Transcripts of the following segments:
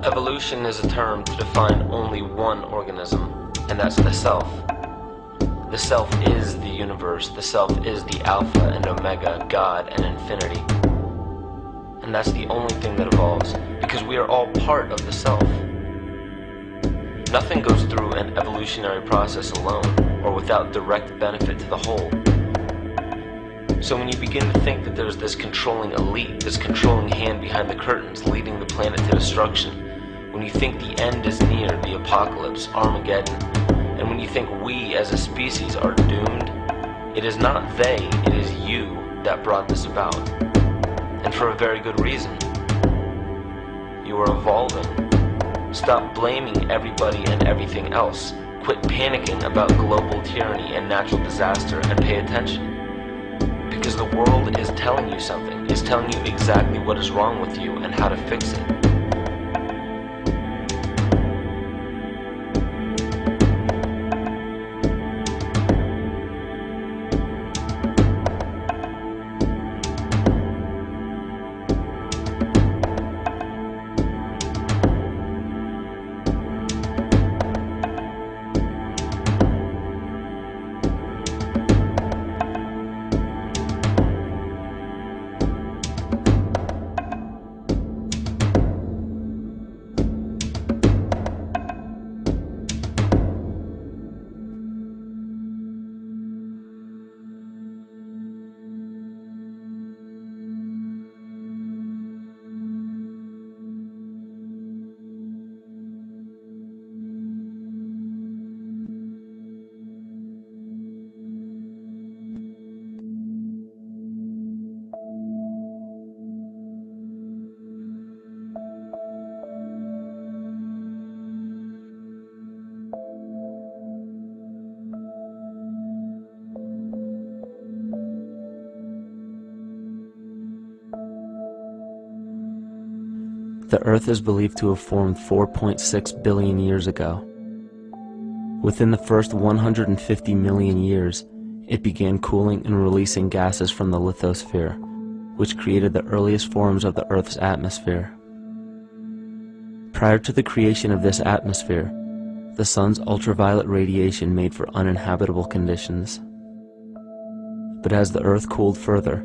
Evolution is a term to define only one organism, and that's the self. The self is the universe, the self is the Alpha and Omega, God and infinity. And that's the only thing that evolves, because we are all part of the self. Nothing goes through an evolutionary process alone, or without direct benefit to the whole. So when you begin to think that there's this controlling elite, this controlling hand behind the curtains leading the planet to destruction, when you think the end is near, the apocalypse, Armageddon, and when you think we as a species are doomed, it is not they, it is you that brought this about. And for a very good reason. You are evolving. Stop blaming everybody and everything else. Quit panicking about global tyranny and natural disaster and pay attention. Because the world is telling you something, is telling you exactly what is wrong with you and how to fix it. The Earth is believed to have formed 4.6 billion years ago. Within the first 150 million years, it began cooling and releasing gases from the lithosphere, which created the earliest forms of the Earth's atmosphere. Prior to the creation of this atmosphere, the sun's ultraviolet radiation made for uninhabitable conditions. But as the Earth cooled further,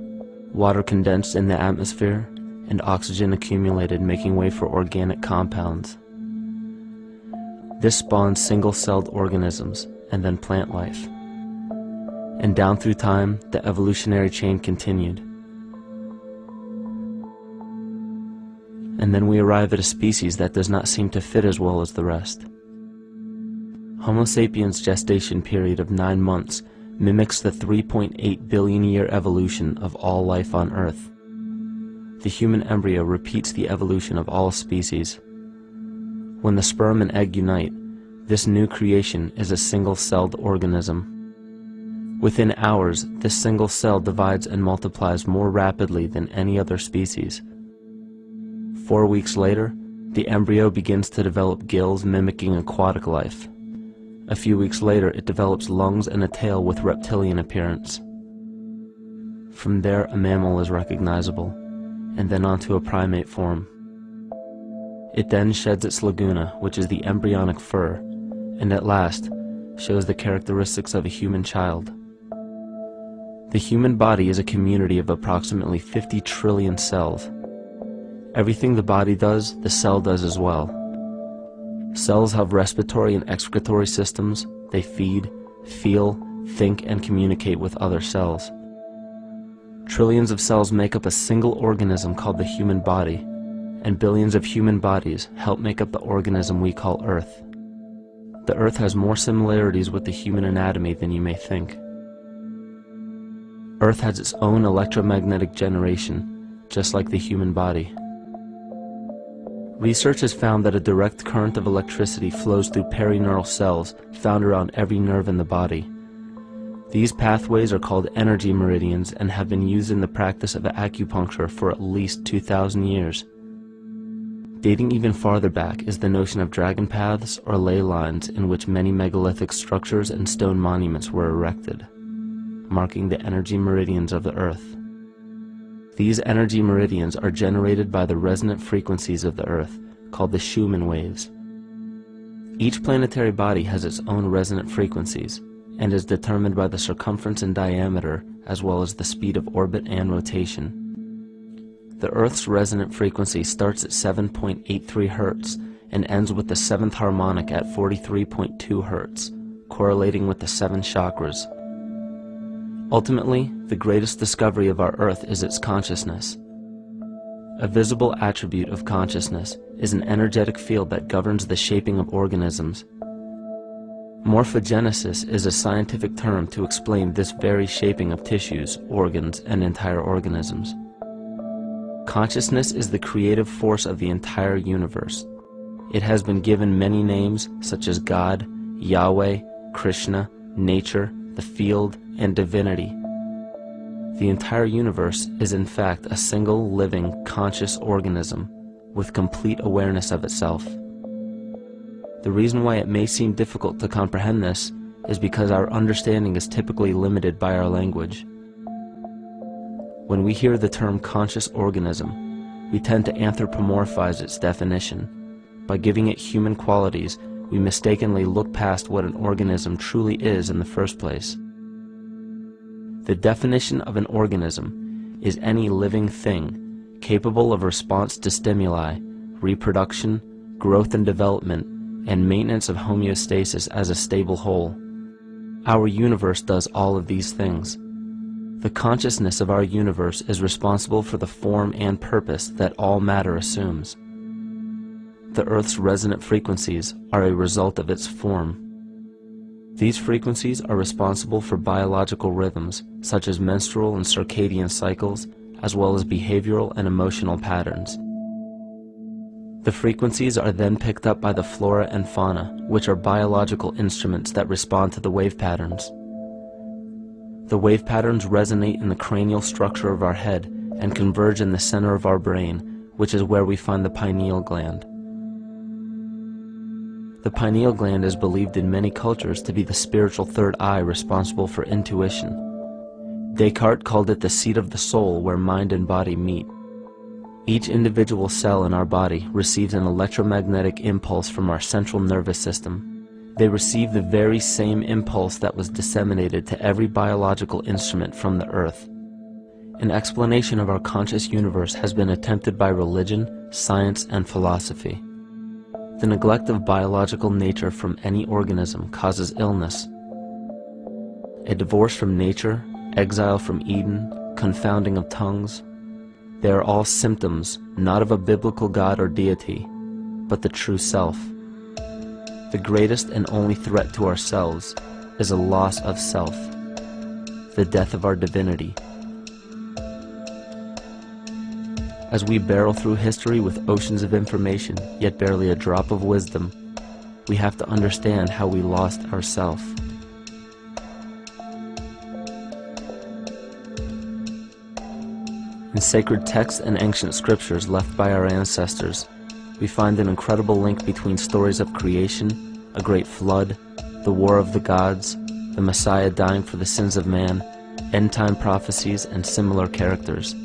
water condensed in the atmosphere and oxygen accumulated, making way for organic compounds. This spawned single-celled organisms and then plant life. And down through time, the evolutionary chain continued. And then we arrive at a species that does not seem to fit as well as the rest. Homo sapiens' gestation period of 9 months mimics the 3.8 billion year evolution of all life on Earth. The human embryo repeats the evolution of all species. When the sperm and egg unite, this new creation is a single-celled organism. Within hours, this single cell divides and multiplies more rapidly than any other species. 4 weeks later, the embryo begins to develop gills mimicking aquatic life. A few weeks later, it develops lungs and a tail with reptilian appearance. From there, a mammal is recognizable, and then onto a primate form. It then sheds its laguna, which is the embryonic fur, and at last shows the characteristics of a human child. The human body is a community of approximately 50 trillion cells. Everything the body does, the cell does as well. Cells have respiratory and excretory systems. They feed, feel, think, and communicate with other cells. Trillions of cells make up a single organism called the human body, and billions of human bodies help make up the organism we call Earth. The Earth has more similarities with the human anatomy than you may think. Earth has its own electromagnetic generation, just like the human body. Research has found that a direct current of electricity flows through perineural cells found around every nerve in the body. These pathways are called energy meridians and have been used in the practice of acupuncture for at least 2,000 years. Dating even farther back is the notion of dragon paths or ley lines in which many megalithic structures and stone monuments were erected, marking the energy meridians of the Earth. These energy meridians are generated by the resonant frequencies of the Earth, called the Schumann waves. Each planetary body has its own resonant frequencies and is determined by the circumference and diameter as well as the speed of orbit and rotation. The Earth's resonant frequency starts at 7.83 Hz and ends with the 7th harmonic at 43.2 Hz, correlating with the 7 chakras. Ultimately, the greatest discovery of our Earth is its consciousness. A visible attribute of consciousness is an energetic field that governs the shaping of organisms. Morphogenesis is a scientific term to explain this very shaping of tissues, organs, and entire organisms. Consciousness is the creative force of the entire universe. It has been given many names such as God, Yahweh, Krishna, nature, the field, and divinity. The entire universe is in fact a single living, conscious organism with complete awareness of itself. The reason why it may seem difficult to comprehend this is because our understanding is typically limited by our language. When we hear the term conscious organism, we tend to anthropomorphize its definition. By giving it human qualities, we mistakenly look past what an organism truly is in the first place. The definition of an organism is any living thing capable of response to stimuli, reproduction, growth and development, and maintenance of homeostasis as a stable whole. Our universe does all of these things. The consciousness of our universe is responsible for the form and purpose that all matter assumes. The Earth's resonant frequencies are a result of its form. These frequencies are responsible for biological rhythms, such as menstrual and circadian cycles, as well as behavioral and emotional patterns. The frequencies are then picked up by the flora and fauna, which are biological instruments that respond to the wave patterns. The wave patterns resonate in the cranial structure of our head and converge in the center of our brain, which is where we find the pineal gland. The pineal gland is believed in many cultures to be the spiritual third eye responsible for intuition. Descartes called it the seat of the soul where mind and body meet. Each individual cell in our body receives an electromagnetic impulse from our central nervous system. They receive the very same impulse that was disseminated to every biological instrument from the earth. An explanation of our conscious universe has been attempted by religion, science, and philosophy. The neglect of biological nature from any organism causes illness. A divorce from nature, exile from Eden, confounding of tongues, they are all symptoms not of a biblical God or deity, but the true self. The greatest and only threat to ourselves is a loss of self, the death of our divinity. As we barrel through history with oceans of information, yet barely a drop of wisdom, we have to understand how we lost ourself. In sacred texts and ancient scriptures left by our ancestors, we find an incredible link between stories of creation, a great flood, the war of the gods, the Messiah dying for the sins of man, end-time prophecies, and similar characters.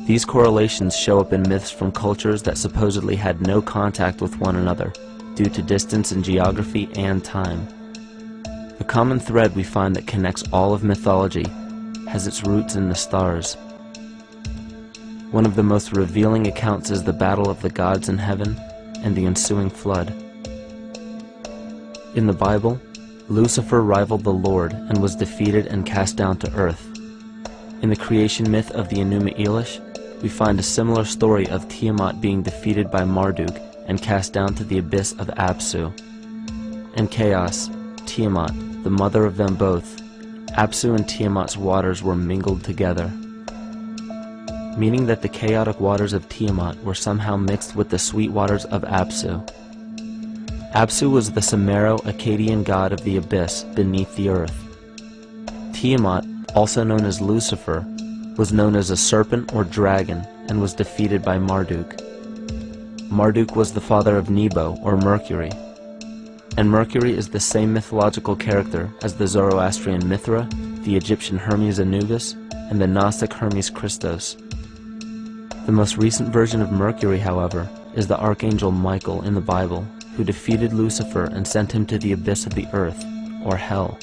These correlations show up in myths from cultures that supposedly had no contact with one another due to distance in geography and time. The common thread we find that connects all of mythology has its roots in the stars. One of the most revealing accounts is the battle of the gods in heaven and the ensuing flood. In the Bible, Lucifer rivaled the Lord and was defeated and cast down to earth. In the creation myth of the Enuma Elish, we find a similar story of Tiamat being defeated by Marduk and cast down to the abyss of Apsu. In chaos, Tiamat, the mother of them both, Apsu and Tiamat's waters were mingled together, meaning that the chaotic waters of Tiamat were somehow mixed with the sweet waters of Apsu. Apsu was the Sumero-Akkadian god of the abyss beneath the earth. Tiamat, also known as Lucifer, was known as a serpent or dragon and was defeated by Marduk. Marduk was the father of Nebo or Mercury, and Mercury is the same mythological character as the Zoroastrian Mithra, the Egyptian Hermes Anubis, and the Gnostic Hermes Christos. The most recent version of Mercury, however, is the archangel Michael in the Bible, who defeated Lucifer and sent him to the abyss of the earth, or hell.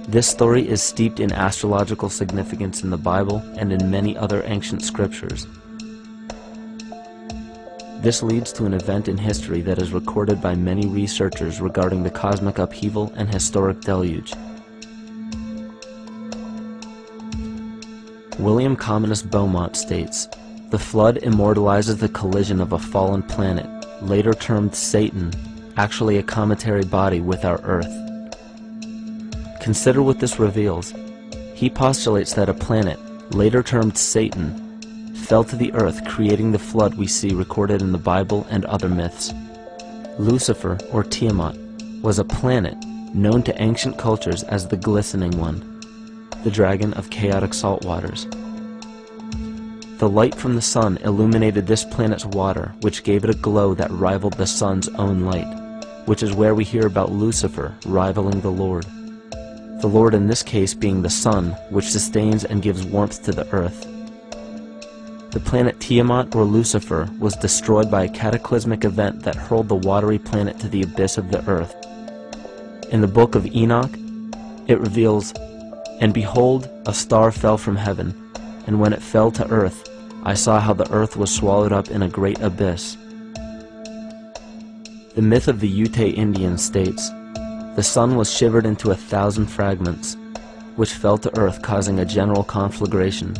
This story is steeped in astrological significance in the Bible and in many other ancient scriptures. This leads to an event in history that is recorded by many researchers regarding the cosmic upheaval and historic deluge. William Commonus Beaumont states, "The flood immortalizes the collision of a fallen planet, later termed Satan, actually a cometary body with our Earth." Consider what this reveals. He postulates that a planet, later termed Satan, fell to the earth, creating the flood we see recorded in the Bible and other myths. Lucifer, or Tiamat, was a planet known to ancient cultures as the Glistening One, the dragon of chaotic salt waters. The light from the sun illuminated this planet's water, which gave it a glow that rivaled the sun's own light, which is where we hear about Lucifer rivaling the Lord. The Lord in this case being the sun, which sustains and gives warmth to the earth. The planet Tiamat, or Lucifer, was destroyed by a cataclysmic event that hurled the watery planet to the abyss of the earth. In the book of Enoch, it reveals, "And behold, a star fell from heaven, and when it fell to earth, I saw how the earth was swallowed up in a great abyss." The myth of the Ute Indians states, "The sun was shivered into 1,000 fragments, which fell to earth, causing a general conflagration.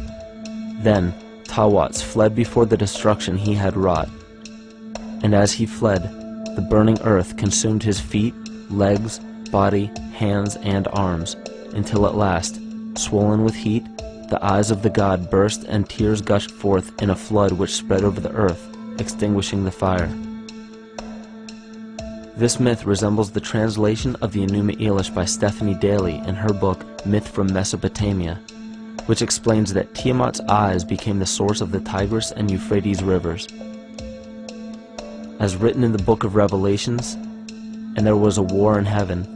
Then Tawats fled before the destruction he had wrought. And as he fled, the burning earth consumed his feet, legs, body, hands, and arms, until at last, swollen with heat, the eyes of the god burst and tears gushed forth in a flood which spread over the earth, extinguishing the fire." This myth resembles the translation of the Enuma Elish by Stephanie Daly in her book Myth from Mesopotamia, which explains that Tiamat's eyes became the source of the Tigris and Euphrates rivers. As written in the book of Revelations, "And there was a war in heaven.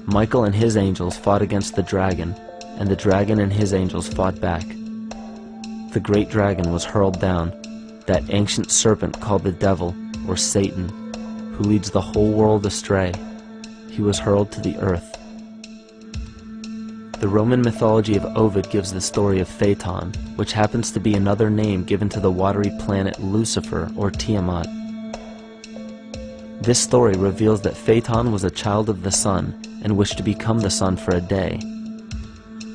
Michael and his angels fought against the dragon, and the dragon and his angels fought back. The great dragon was hurled down, that ancient serpent called the devil, or Satan, who leads the whole world astray. He was hurled to the earth." The Roman mythology of Ovid gives the story of Phaeton, which happens to be another name given to the watery planet Lucifer, or Tiamat. This story reveals that Phaeton was a child of the sun and wished to become the sun for a day.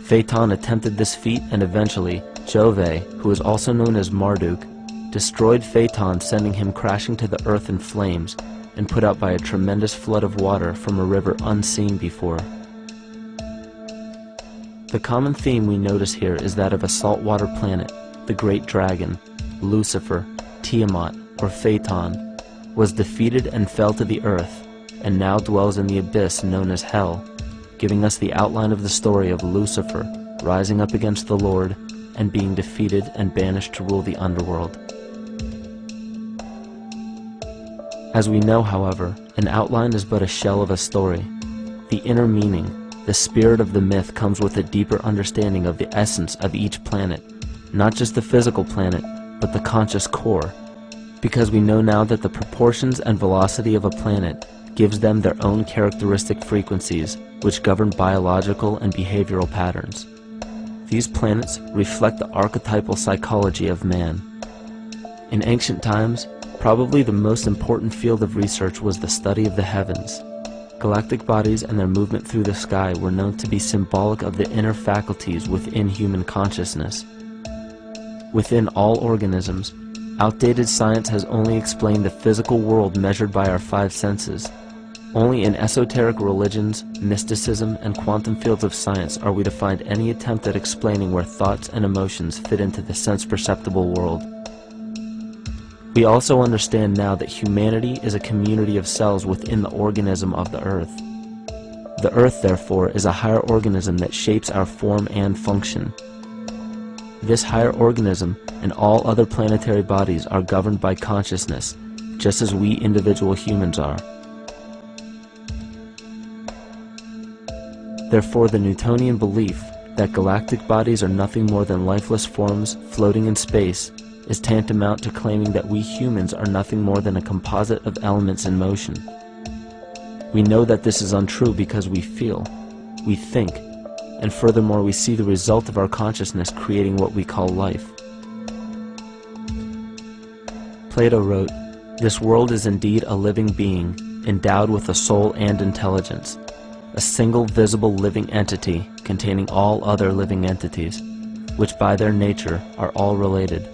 Phaeton attempted this feat, and eventually Jove, who is also known as Marduk, destroyed Phaeton, sending him crashing to the earth in flames and put out by a tremendous flood of water from a river unseen before. The common theme we notice here is that of a saltwater planet, the great dragon, Lucifer, Tiamat, or Phaeton, was defeated and fell to the earth, and now dwells in the abyss known as hell, giving us the outline of the story of Lucifer rising up against the Lord and being defeated and banished to rule the underworld. As we know, however, an outline is but a shell of a story. The inner meaning, the spirit of the myth, comes with a deeper understanding of the essence of each planet, not just the physical planet, but the conscious core, because we know now that the proportions and velocity of a planet gives them their own characteristic frequencies, which govern biological and behavioral patterns. These planets reflect the archetypal psychology of man. In ancient times, probably the most important field of research was the study of the heavens. Galactic bodies and their movement through the sky were known to be symbolic of the inner faculties within human consciousness. Within all organisms, outdated science has only explained the physical world measured by our five senses. Only in esoteric religions, mysticism, and quantum fields of science are we to find any attempt at explaining where thoughts and emotions fit into the sense-perceptible world. We also understand now that humanity is a community of cells within the organism of the Earth. The Earth, therefore, is a higher organism that shapes our form and function. This higher organism and all other planetary bodies are governed by consciousness, just as we individual humans are. Therefore, the Newtonian belief that galactic bodies are nothing more than lifeless forms floating in space is tantamount to claiming that we humans are nothing more than a composite of elements in motion. We know that this is untrue because we feel, we think, and furthermore we see the result of our consciousness creating what we call life. Plato wrote, "This world is indeed a living being, endowed with a soul and intelligence, a single visible living entity containing all other living entities, which by their nature are all related."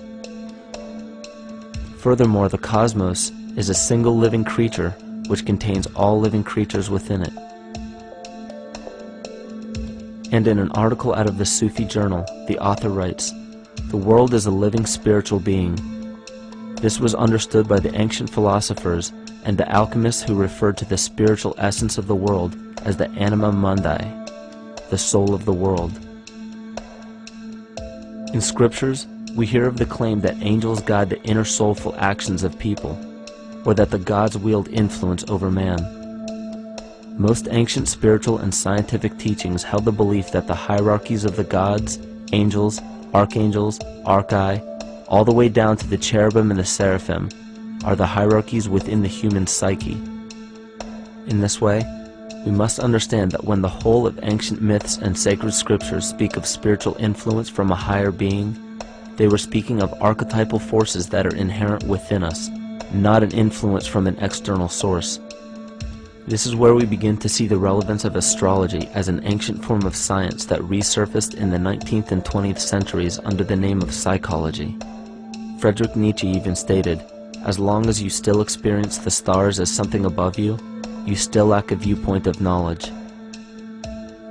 Furthermore, the cosmos is a single living creature which contains all living creatures within it. And in an article out of the Sufi journal, the author writes, "The world is a living spiritual being." This was understood by the ancient philosophers and the alchemists who referred to the spiritual essence of the world as the anima mundi, the soul of the world. In scriptures, we hear of the claim that angels guide the inner soulful actions of people, or that the gods wield influence over man. Most ancient spiritual and scientific teachings held the belief that the hierarchies of the gods, angels, archangels, archai, all the way down to the cherubim and the seraphim, are the hierarchies within the human psyche. In this way, we must understand that when the whole of ancient myths and sacred scriptures speak of spiritual influence from a higher being, they were speaking of archetypal forces that are inherent within us, not an influence from an external source. This is where we begin to see the relevance of astrology as an ancient form of science that resurfaced in the 19th and 20th centuries under the name of psychology. Friedrich Nietzsche even stated, "As long as you still experience the stars as something above you, you still lack a viewpoint of knowledge."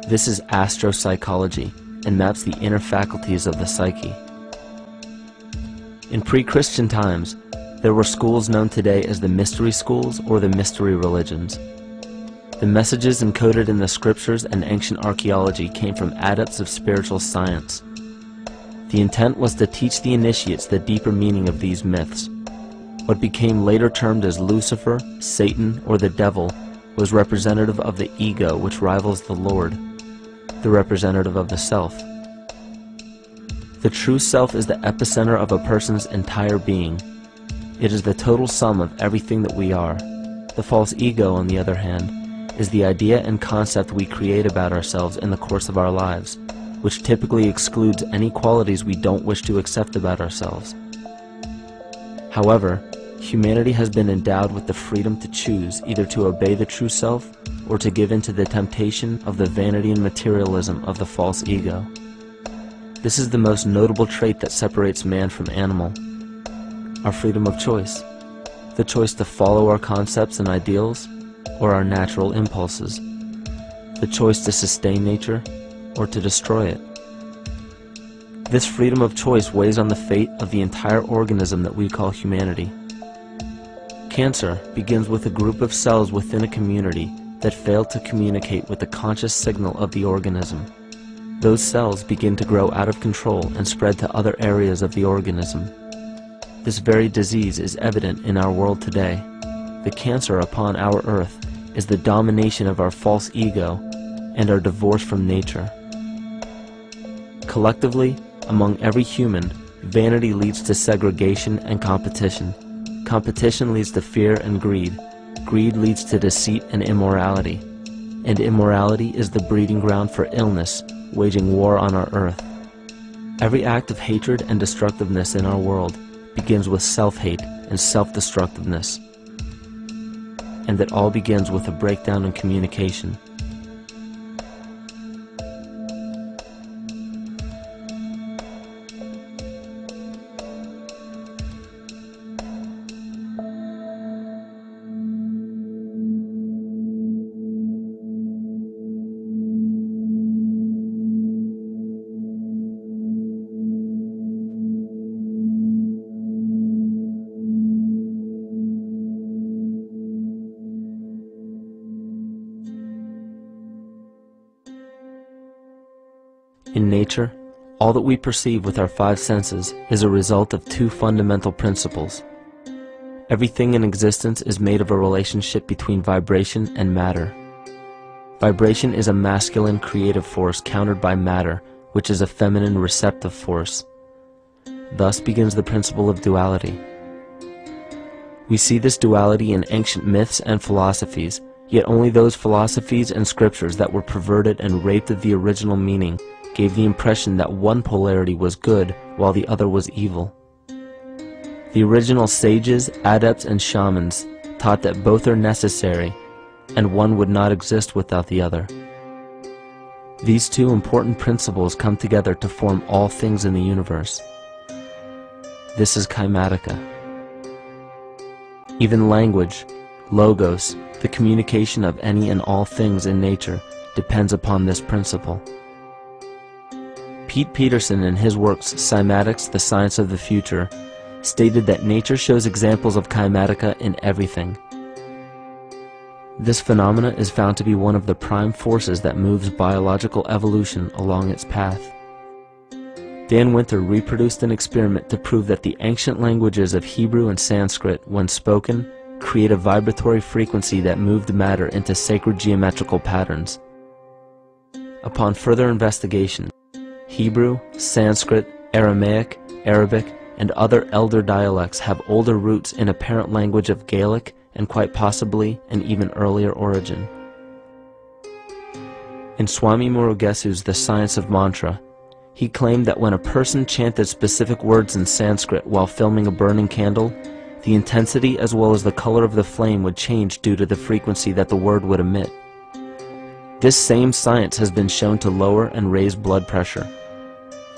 This is astropsychology and maps the inner faculties of the psyche. In pre-Christian times, there were schools known today as the mystery schools or the mystery religions. The messages encoded in the scriptures and ancient archaeology came from adepts of spiritual science. The intent was to teach the initiates the deeper meaning of these myths. What became later termed as Lucifer, Satan, or the devil was representative of the ego which rivals the Lord, the representative of the self. The true self is the epicenter of a person's entire being. It is the total sum of everything that we are. The false ego, on the other hand, is the idea and concept we create about ourselves in the course of our lives, which typically excludes any qualities we don't wish to accept about ourselves. However, humanity has been endowed with the freedom to choose either to obey the true self or to give in to the temptation of the vanity and materialism of the false ego. This is the most notable trait that separates man from animal: our freedom of choice, the choice to follow our concepts and ideals or our natural impulses, the choice to sustain nature or to destroy it. This freedom of choice weighs on the fate of the entire organism that we call humanity. Cancer begins with a group of cells within a community that fail to communicate with the conscious signal of the organism. Those cells begin to grow out of control and spread to other areas of the organism. This very disease is evident in our world today. The cancer upon our earth is the domination of our false ego and our divorce from nature. Collectively, among every human, vanity leads to segregation and competition. Competition leads to fear and greed. Greed leads to deceit and immorality. And immorality is the breeding ground for illness, waging war on our earth. Every act of hatred and destructiveness in our world begins with self-hate and self-destructiveness. And it all begins with a breakdown in communication. In nature, all that we perceive with our five senses is a result of two fundamental principles. Everything in existence is made of a relationship between vibration and matter. Vibration is a masculine creative force countered by matter, which is a feminine receptive force. Thus begins the principle of duality. We see this duality in ancient myths and philosophies, yet only those philosophies and scriptures that were perverted and raped of the original meaning gave the impression that one polarity was good while the other was evil. The original sages, adepts, and shamans taught that both are necessary, and one would not exist without the other. These two important principles come together to form all things in the universe. This is KYMATICA. Even language, logos, the communication of any and all things in nature, depends upon this principle. Pete Peterson, in his works Cymatics, the Science of the Future, stated that nature shows examples of KYMATICA in everything. This phenomena is found to be one of the prime forces that moves biological evolution along its path. Dan Winter reproduced an experiment to prove that the ancient languages of Hebrew and Sanskrit, when spoken, create a vibratory frequency that moved matter into sacred geometrical patterns. Upon further investigation, Hebrew, Sanskrit, Aramaic, Arabic, and other elder dialects have older roots in a parent language of Gaelic and quite possibly an even earlier origin. In Swami Murugesu's The Science of Mantra, he claimed that when a person chanted specific words in Sanskrit while filming a burning candle, the intensity as well as the color of the flame would change due to the frequency that the word would emit. This same science has been shown to lower and raise blood pressure.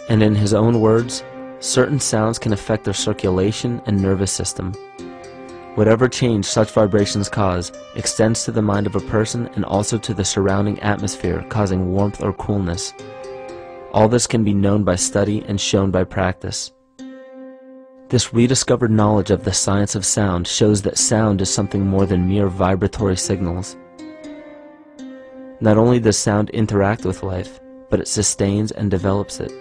And in his own words, certain sounds can affect their circulation and nervous system. Whatever change such vibrations cause extends to the mind of a person and also to the surrounding atmosphere, causing warmth or coolness. All this can be known by study and shown by practice. This rediscovered knowledge of the science of sound shows that sound is something more than mere vibratory signals. Not only does sound interact with life, but it sustains and develops it.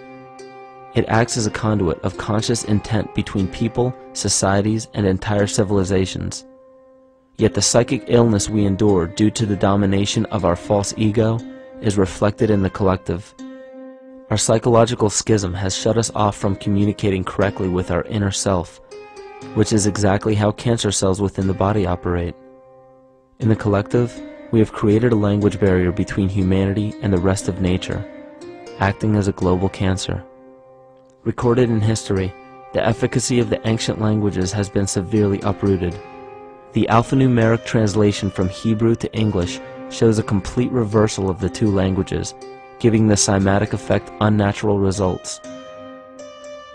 It acts as a conduit of conscious intent between people, societies, and entire civilizations. Yet the psychic illness we endure due to the domination of our false ego is reflected in the collective. Our psychological schism has shut us off from communicating correctly with our inner self, which is exactly how cancer cells within the body operate. In the collective, we have created a language barrier between humanity and the rest of nature, acting as a global cancer. Recorded in history, the efficacy of the ancient languages has been severely uprooted. The alphanumeric translation from Hebrew to English shows a complete reversal of the two languages, giving the cymatic effect unnatural results.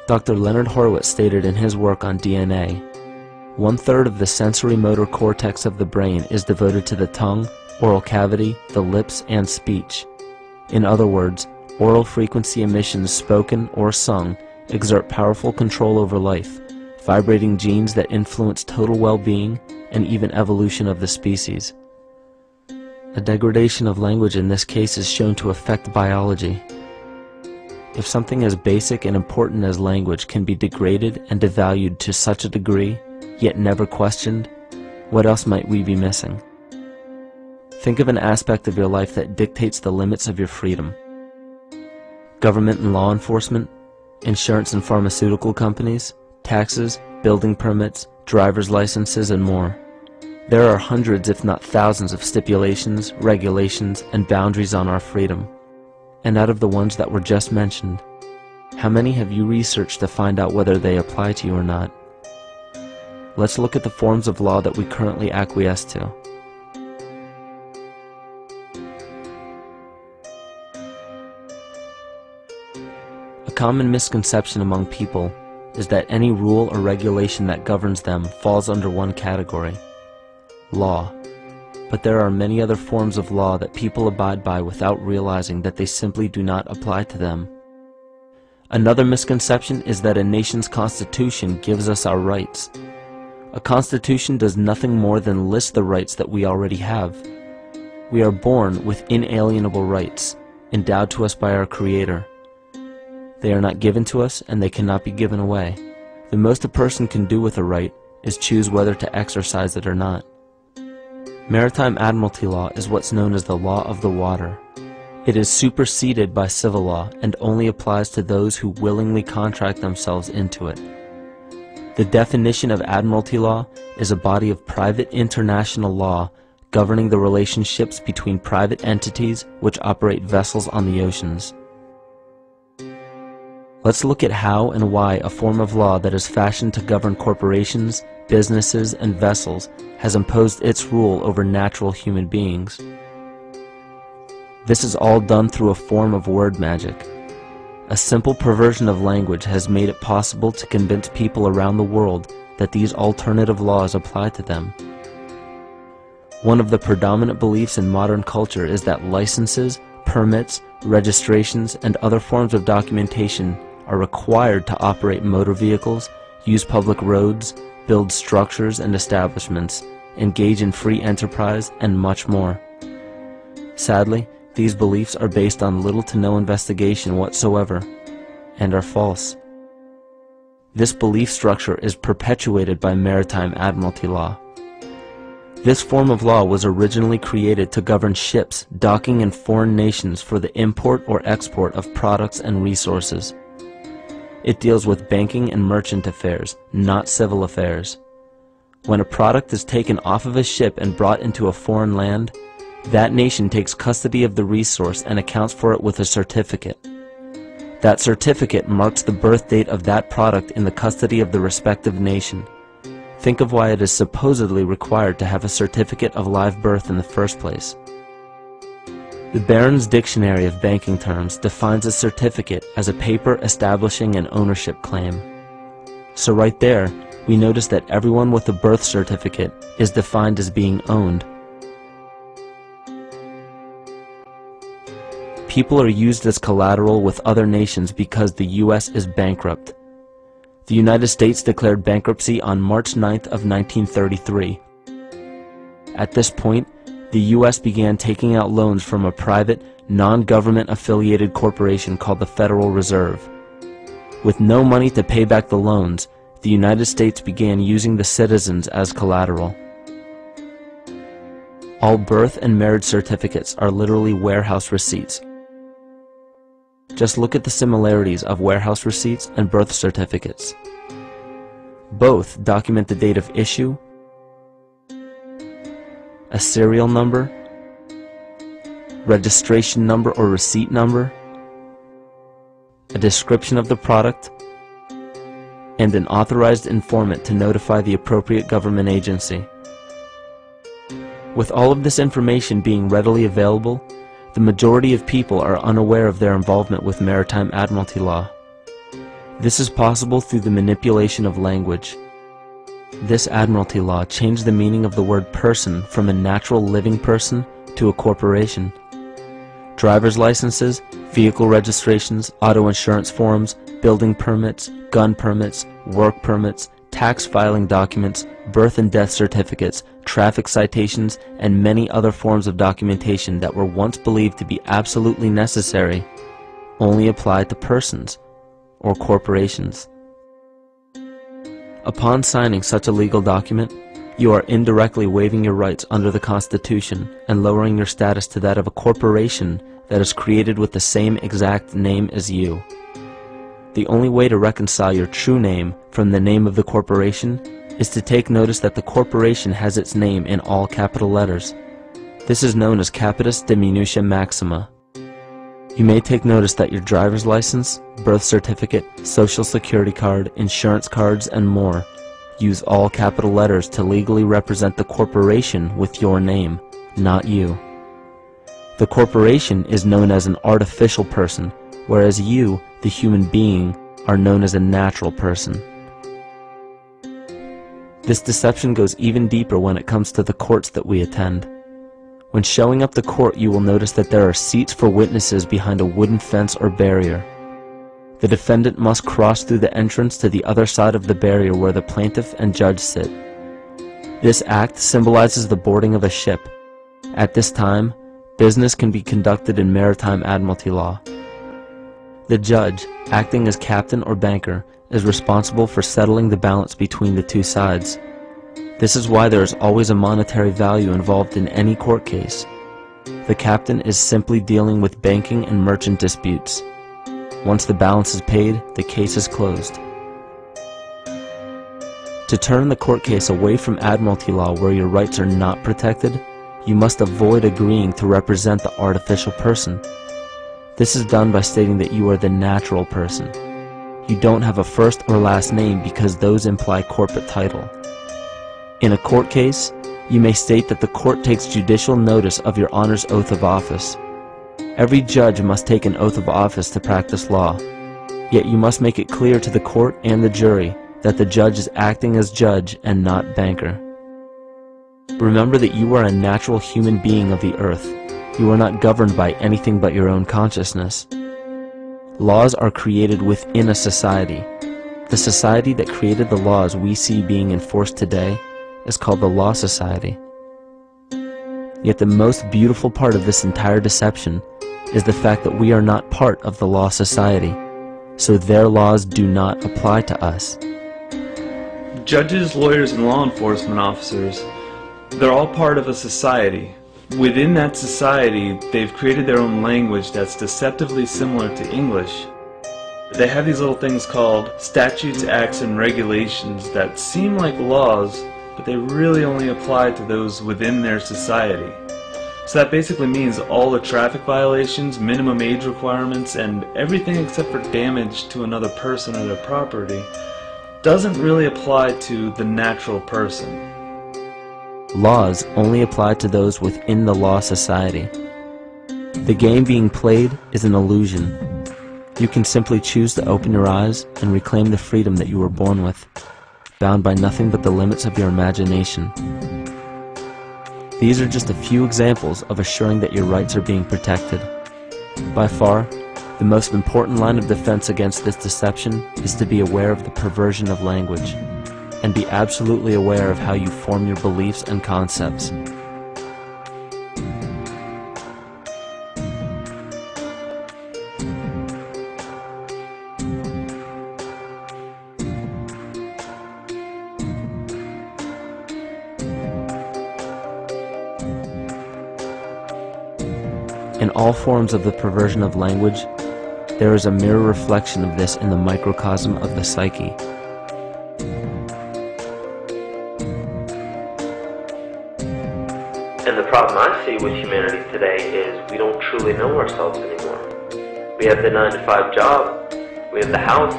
Dr. Leonard Horowitz stated in his work on DNA, 1/3 of the sensory motor cortex of the brain is devoted to the tongue, oral cavity, the lips, and speech. In other words, oral frequency emissions spoken or sung exert powerful control over life, vibrating genes that influence total well-being and even evolution of the species. A degradation of language in this case is shown to affect biology. If something as basic and important as language can be degraded and devalued to such a degree, yet never questioned, what else might we be missing? Think of an aspect of your life that dictates the limits of your freedom. Government and law enforcement, insurance and pharmaceutical companies, taxes, building permits, driver's licenses, and more. There are hundreds if not thousands of stipulations, regulations, and boundaries on our freedom. And out of the ones that were just mentioned, how many have you researched to find out whether they apply to you or not? Let's look at the forms of law that we currently acquiesce to. A common misconception among people is that any rule or regulation that governs them falls under one category: law. But there are many other forms of law that people abide by without realizing that they simply do not apply to them. Another misconception is that a nation's constitution gives us our rights. A constitution does nothing more than list the rights that we already have. We are born with inalienable rights, endowed to us by our Creator. They are not given to us, and they cannot be given away. The most a person can do with a right is choose whether to exercise it or not. Maritime admiralty law is what's known as the law of the water. It is superseded by civil law and only applies to those who willingly contract themselves into it. The definition of admiralty law is a body of private international law governing the relationships between private entities which operate vessels on the oceans. Let's look at how and why a form of law that is fashioned to govern corporations, businesses, and vessels has imposed its rule over natural human beings. This is all done through a form of word magic. A simple perversion of language has made it possible to convince people around the world that these alternative laws apply to them. One of the predominant beliefs in modern culture is that licenses, permits, registrations, and other forms of documentation are required to operate motor vehicles, use public roads, build structures and establishments, engage in free enterprise, and much more. Sadly, these beliefs are based on little to no investigation whatsoever, and are false. This belief structure is perpetuated by maritime admiralty law. This form of law was originally created to govern ships docking in foreign nations for the import or export of products and resources. It deals with banking and merchant affairs, not civil affairs. When a product is taken off of a ship and brought into a foreign land, that nation takes custody of the resource and accounts for it with a certificate. That certificate marks the birth date of that product in the custody of the respective nation. Think of why it is supposedly required to have a certificate of live birth in the first place. The Barron's Dictionary of Banking Terms defines a certificate as a paper establishing an ownership claim. So right there, we notice that everyone with a birth certificate is defined as being owned. People are used as collateral with other nations because the U.S. is bankrupt. The United States declared bankruptcy on March 9th of 1933. At this point, the U.S. began taking out loans from a private, non-government affiliated corporation called the Federal Reserve. With no money to pay back the loans, the United States began using the citizens as collateral. All birth and marriage certificates are literally warehouse receipts. Just look at the similarities of warehouse receipts and birth certificates. Both document the date of issue, a serial number, registration number or receipt number, a description of the product, and an authorized informant to notify the appropriate government agency. With all of this information being readily available, the majority of people are unaware of their involvement with maritime admiralty law. This is possible through the manipulation of language. This admiralty law changed the meaning of the word person from a natural living person to a corporation. Driver's licenses, vehicle registrations, auto insurance forms, building permits, gun permits, work permits, tax filing documents, birth and death certificates, traffic citations, and many other forms of documentation that were once believed to be absolutely necessary only apply to persons or corporations. Upon signing such a legal document, you are indirectly waiving your rights under the Constitution and lowering your status to that of a corporation that is created with the same exact name as you. The only way to reconcile your true name from the name of the corporation is to take notice that the corporation has its name in all capital letters. This is known as capitis diminutia maxima. You may take notice that your driver's license, birth certificate, social security card, insurance cards, and more use all capital letters to legally represent the corporation with your name, not you. The corporation is known as an artificial person, whereas you, the human being, are known as a natural person. This deception goes even deeper when it comes to the courts that we attend. When showing up to court, you will notice that there are seats for witnesses behind a wooden fence or barrier. The defendant must cross through the entrance to the other side of the barrier where the plaintiff and judge sit. This act symbolizes the boarding of a ship. At this time, business can be conducted in maritime admiralty law. The judge, acting as captain or banker, is responsible for settling the balance between the two sides. This is why there is always a monetary value involved in any court case. The captain is simply dealing with banking and merchant disputes. Once the balance is paid, the case is closed. To turn the court case away from admiralty law where your rights are not protected, you must avoid agreeing to represent the artificial person. This is done by stating that you are the natural person. You don't have a first or last name because those imply corporate title. In a court case, you may state that the court takes judicial notice of your honor's oath of office. Every judge must take an oath of office to practice law, yet you must make it clear to the court and the jury that the judge is acting as judge and not banker. Remember that you are a natural human being of the earth. You are not governed by anything but your own consciousness. Laws are created within a society. The society that created the laws we see being enforced today is called the Law Society. Yet the most beautiful part of this entire deception is the fact that we are not part of the Law Society, so their laws do not apply to us. Judges, lawyers, and law enforcement officers, they're all part of a society. Within that society, they've created their own language that's deceptively similar to English. They have these little things called statutes, acts, and regulations that seem like laws, but they really only apply to those within their society. So that basically means all the traffic violations, minimum age requirements, and everything except for damage to another person or their property doesn't really apply to the natural person. Laws only apply to those within the Law Society. The game being played is an illusion. You can simply choose to open your eyes and reclaim the freedom that you were born with, bound by nothing but the limits of your imagination. These are just a few examples of assuring that your rights are being protected. By far, the most important line of defense against this deception is to be aware of the perversion of language, and be absolutely aware of how you form your beliefs and concepts. In all forms of the perversion of language, there is a mirror reflection of this in the microcosm of the psyche. And the problem I see with humanity today is we don't truly know ourselves anymore. We have the 9-to-5 job, we have the house,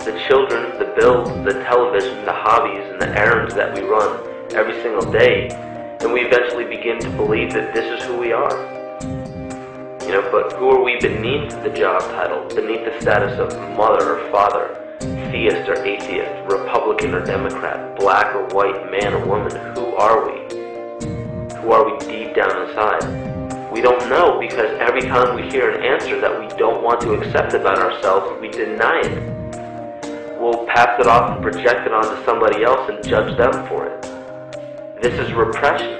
the children, the bills, the television, the hobbies, and the errands that we run every single day, and we eventually begin to believe that this is who we are. But who are we beneath the job title, beneath the status of mother or father, theist or atheist, Republican or Democrat, black or white, man or woman? Who are we? Who are we deep down inside? We don't know, because every time we hear an answer that we don't want to accept about ourselves, we deny it. We'll pass it off and project it onto somebody else and judge them for it. This is repression.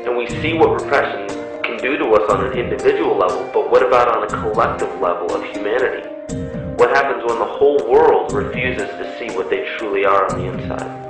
And we see what repression can do to us on an individual level, but what about on a collective level of humanity? What happens when the whole world refuses to see what they truly are on the inside?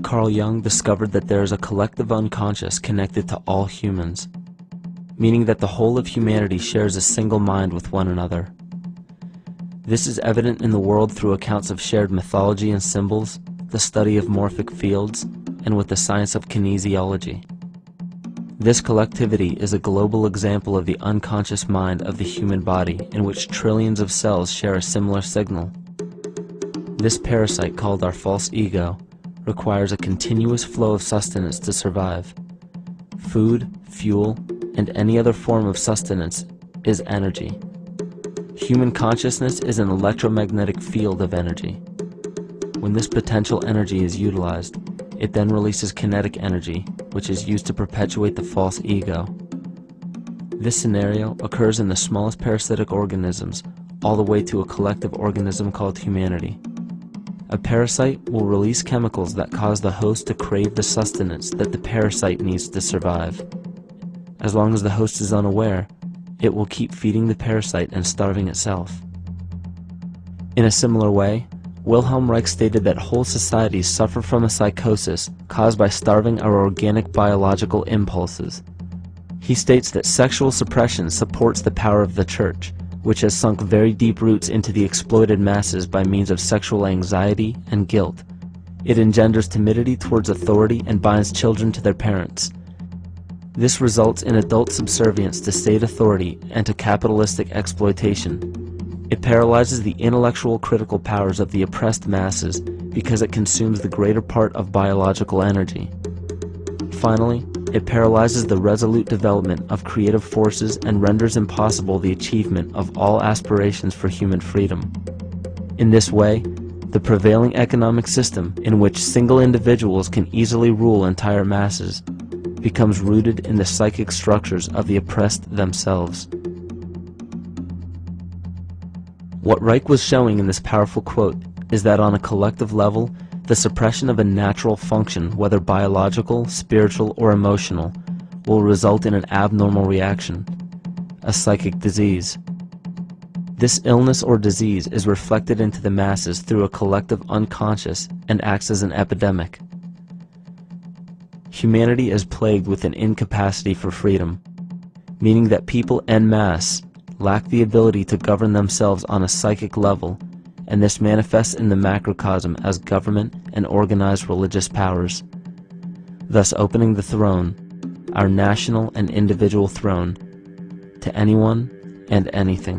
Carl Jung discovered that there is a collective unconscious connected to all humans, meaning that the whole of humanity shares a single mind with one another. This is evident in the world through accounts of shared mythology and symbols, the study of morphic fields, and with the science of kinesiology. This collectivity is a global example of the unconscious mind of the human body, in which trillions of cells share a similar signal. This parasite, called our false ego, requires a continuous flow of sustenance to survive. Food, fuel, and any other form of sustenance is energy. Human consciousness is an electromagnetic field of energy. When this potential energy is utilized, it then releases kinetic energy, which is used to perpetuate the false ego. This scenario occurs in the smallest parasitic organisms, all the way to a collective organism called humanity. A parasite will release chemicals that cause the host to crave the sustenance that the parasite needs to survive. As long as the host is unaware, it will keep feeding the parasite and starving itself. In a similar way, Wilhelm Reich stated that whole societies suffer from a psychosis caused by starving our organic biological impulses. He states that sexual suppression supports the power of the church, which has sunk very deep roots into the exploited masses by means of sexual anxiety and guilt. It engenders timidity towards authority and binds children to their parents. This results in adult subservience to state authority and to capitalistic exploitation. It paralyzes the intellectual critical powers of the oppressed masses because it consumes the greater part of biological energy. Finally, it paralyzes the resolute development of creative forces and renders impossible the achievement of all aspirations for human freedom. In this way, the prevailing economic system, in which single individuals can easily rule entire masses, becomes rooted in the psychic structures of the oppressed themselves. What Reich was showing in this powerful quote is that on a collective level, the suppression of a natural function, whether biological, spiritual, or emotional, will result in an abnormal reaction, a psychic disease. This illness or disease is reflected into the masses through a collective unconscious and acts as an epidemic. Humanity is plagued with an incapacity for freedom, meaning that people en masse lack the ability to govern themselves on a psychic level, and this manifests in the macrocosm as government and organized religious powers, thus opening the throne, our national and individual throne, to anyone and anything.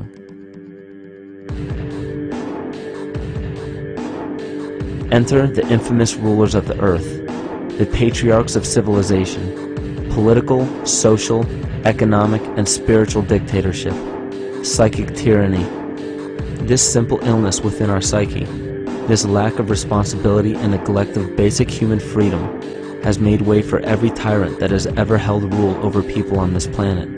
Enter the infamous rulers of the earth, the patriarchs of civilization, political, social, economic, and spiritual dictatorship, psychic tyranny. This simple illness within our psyche, this lack of responsibility and neglect of basic human freedom, has made way for every tyrant that has ever held rule over people on this planet.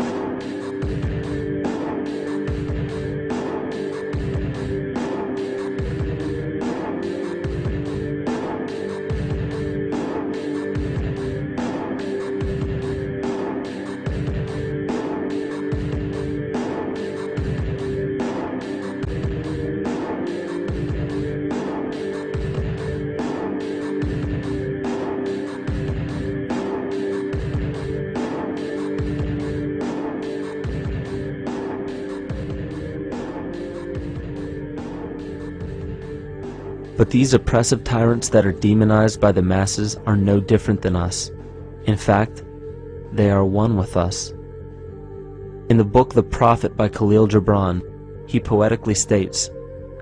But these oppressive tyrants that are demonized by the masses are no different than us. In fact, they are one with us. In the book The Prophet by Khalil Gibran, he poetically states,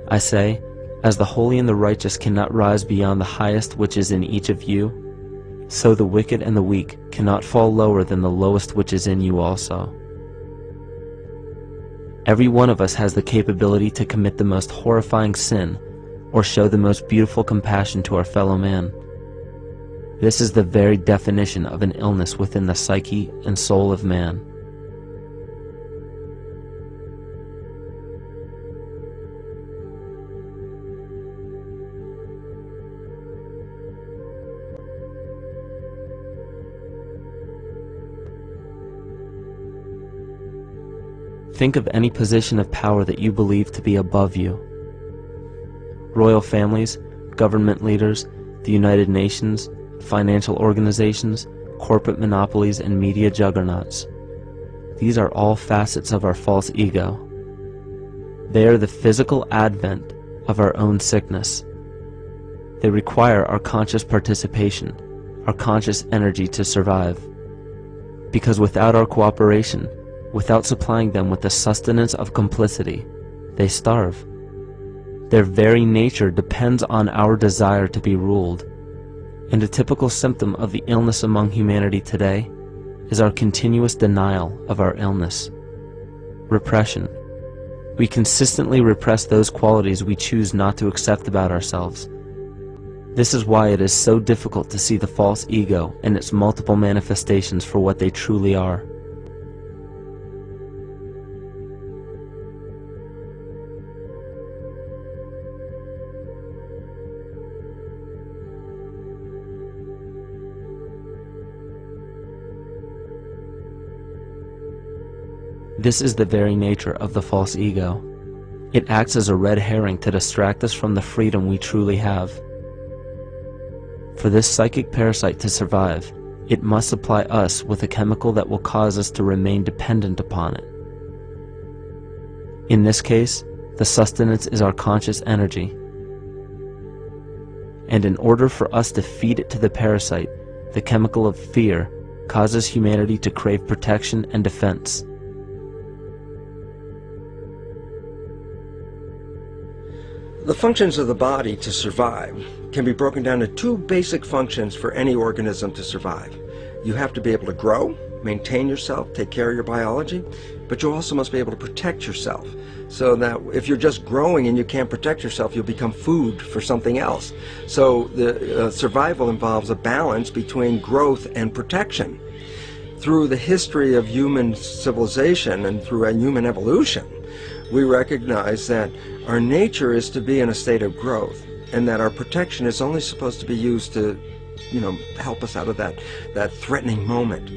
"I say, as the holy and the righteous cannot rise beyond the highest which is in each of you, so the wicked and the weak cannot fall lower than the lowest which is in you also." Every one of us has the capability to commit the most horrifying sin or show the most beautiful compassion to our fellow man. This is the very definition of an illness within the psyche and soul of man. Think of any position of power that you believe to be above you. Royal families, government leaders, the United Nations, financial organizations, corporate monopolies, and media juggernauts. These are all facets of our false ego. They are the physical advent of our own sickness. They require our conscious participation, our conscious energy to survive. Because without our cooperation, without supplying them with the sustenance of complicity, they starve. Their very nature depends on our desire to be ruled, and a typical symptom of the illness among humanity today is our continuous denial of our illness. Repression. We consistently repress those qualities we choose not to accept about ourselves. This is why it is so difficult to see the false ego and its multiple manifestations for what they truly are. This is the very nature of the false ego. It acts as a red herring to distract us from the freedom we truly have. For this psychic parasite to survive, it must supply us with a chemical that will cause us to remain dependent upon it. In this case, the sustenance is our conscious energy. And in order for us to feed it to the parasite, the chemical of fear causes humanity to crave protection and defense. The functions of the body to survive can be broken down to two basic functions for any organism to survive. You have to be able to grow, maintain yourself, take care of your biology, but you also must be able to protect yourself, so that if you're just growing and you can't protect yourself, you'll become food for something else. So the survival involves a balance between growth and protection. Through the history of human civilization and through human evolution, we recognize that our nature is to be in a state of growth, and that our protection is only supposed to be used to, help us out of that threatening moment.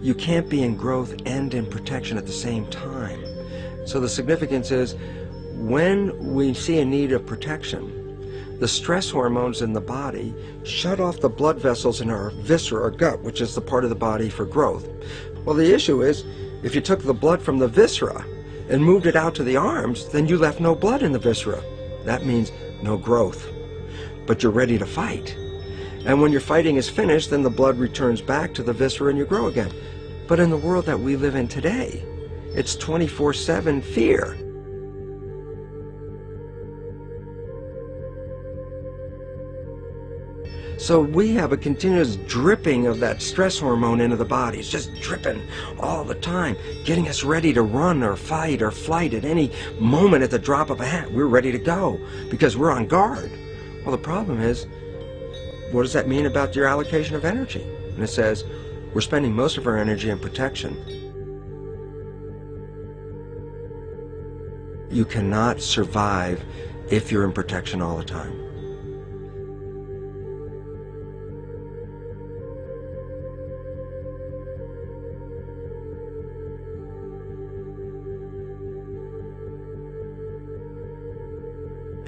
You can't be in growth and in protection at the same time. So the significance is, when we see a need of protection, the stress hormones in the body shut off the blood vessels in our viscera or gut, which is the part of the body for growth. Well, the issue is, if you took the blood from the viscera and moved it out to the arms, then you left no blood in the viscera. That means no growth. But you're ready to fight. And when your fighting is finished, then the blood returns back to the viscera and you grow again. But in the world that we live in today, it's 24/7 fear. So we have a continuous dripping of that stress hormone into the body. It's just dripping all the time, getting us ready to run or fight or flight at any moment at the drop of a hat. We're ready to go because we're on guard. Well, the problem is, what does that mean about your allocation of energy? And it says, we're spending most of our energy in protection. You cannot survive if you're in protection all the time.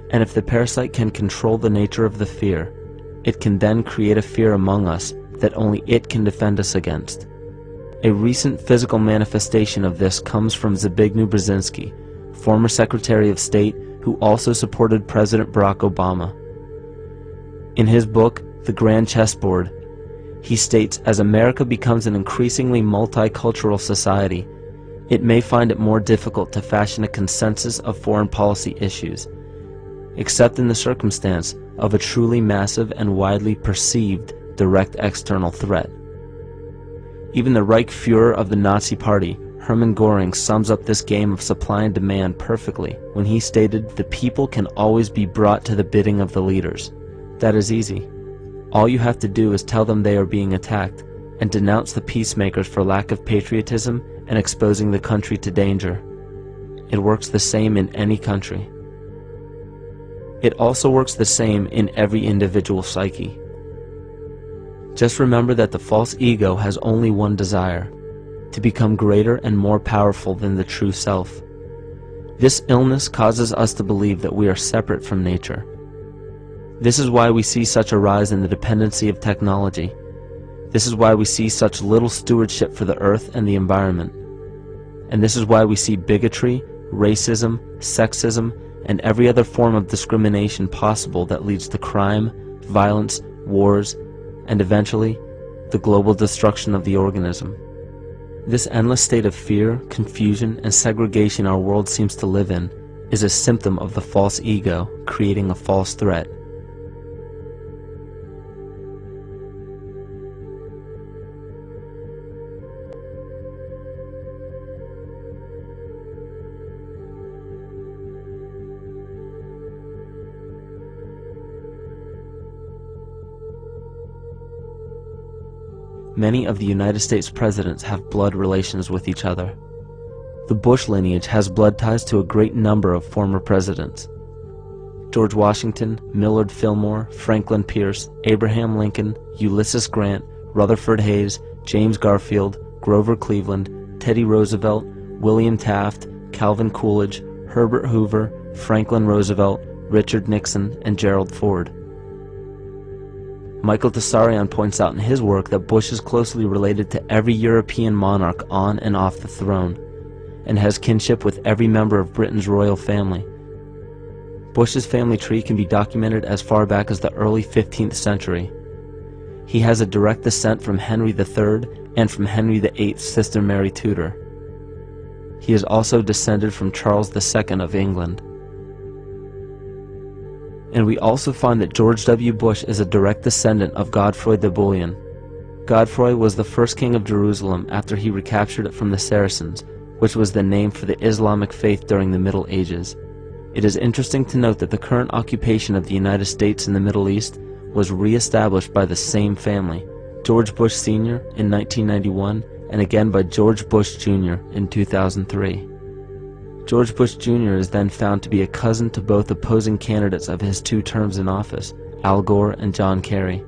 And if the parasite can control the nature of the fear, it can then create a fear among us that only it can defend us against. A recent physical manifestation of this comes from Zbigniew Brzezinski, former Secretary of State who also supported President Barack Obama. In his book, The Grand Chessboard, he states, as America becomes an increasingly multicultural society, it may find it more difficult to fashion a consensus of foreign policy issues, except in the circumstance of a truly massive and widely perceived direct external threat. Even the Reichsfuhrer of the Nazi Party, Hermann Göring, sums up this game of supply and demand perfectly when he stated, "The people can always be brought to the bidding of the leaders." That is easy. All you have to do is tell them they are being attacked and denounce the peacemakers for lack of patriotism and exposing the country to danger. It works the same in any country. It also works the same in every individual psyche. Just remember that the false ego has only one desire: to become greater and more powerful than the true self. This illness causes us to believe that we are separate from nature. This is why we see such a rise in the dependency of technology. This is why we see such little stewardship for the earth and the environment. And this is why we see bigotry, racism, sexism, and every other form of discrimination possible that leads to crime, violence, wars, and eventually, the global destruction of the organism. This endless state of fear, confusion, and segregation our world seems to live in is a symptom of the false ego creating a false threat. many of the United States presidents have blood relations with each other. The Bush lineage has blood ties to a great number of former presidents. George Washington, Millard Fillmore, Franklin Pierce, Abraham Lincoln, Ulysses Grant, Rutherford Hayes, James Garfield, Grover Cleveland, Teddy Roosevelt, William Taft, Calvin Coolidge, Herbert Hoover, Franklin Roosevelt, Richard Nixon, and Gerald Ford. Michael Tessarion points out in his work that Bush is closely related to every European monarch on and off the throne, and has kinship with every member of Britain's royal family. Bush's family tree can be documented as far back as the early 15th century. He has a direct descent from Henry III and from Henry VIII's sister Mary Tudor. He is also descended from Charles II of England. And we also find that George W. Bush is a direct descendant of Godfrey the Bullion. Godfrey was the first king of Jerusalem after he recaptured it from the Saracens, which was the name for the Islamic faith during the Middle Ages. It is interesting to note that the current occupation of the United States in the Middle East was re-established by the same family, George Bush Sr. in 1991, and again by George Bush Jr. in 2003. George Bush Jr. is then found to be a cousin to both opposing candidates of his 2 terms in office, Al Gore and John Kerry.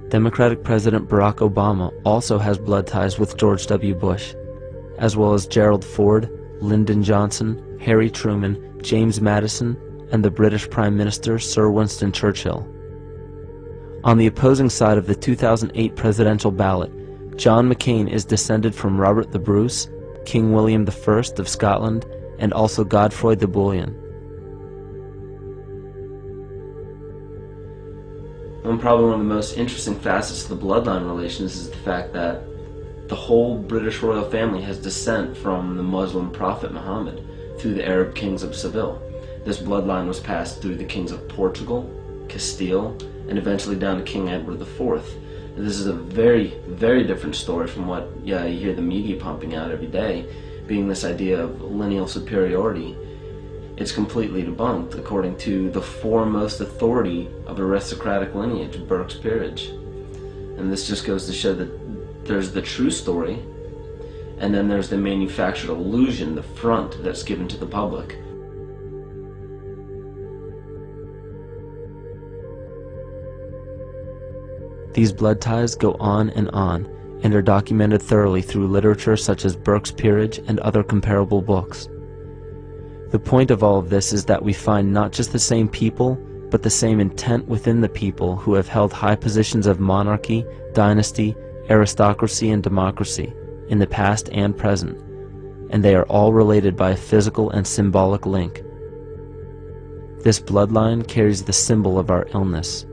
Democratic President Barack Obama also has blood ties with George W. Bush, as well as Gerald Ford, Lyndon Johnson, Harry Truman, James Madison, and the British Prime Minister Sir Winston Churchill. On the opposing side of the 2008 presidential ballot, John McCain is descended from Robert the Bruce, King William I of Scotland, and also Godfrey the Bullion. Probably one of the most interesting facets of the bloodline relations is the fact that the whole British royal family has descent from the Muslim prophet Muhammad through the Arab kings of Seville. This bloodline was passed through the kings of Portugal, Castile, and eventually down to King Edward IV. This is a very, very different story from what you hear the media pumping out every day, being this idea of lineal superiority. It's completely debunked according to the foremost authority of aristocratic lineage, Burke's Peerage. And this just goes to show that there's the true story, and then there's the manufactured illusion, the front that's given to the public. These blood ties go on and are documented thoroughly through literature such as Burke's Peerage and other comparable books. The point of all of this is that we find not just the same people, but the same intent within the people who have held high positions of monarchy, dynasty, aristocracy, and democracy in the past and present, and they are all related by a physical and symbolic link. This bloodline carries the symbol of our illness.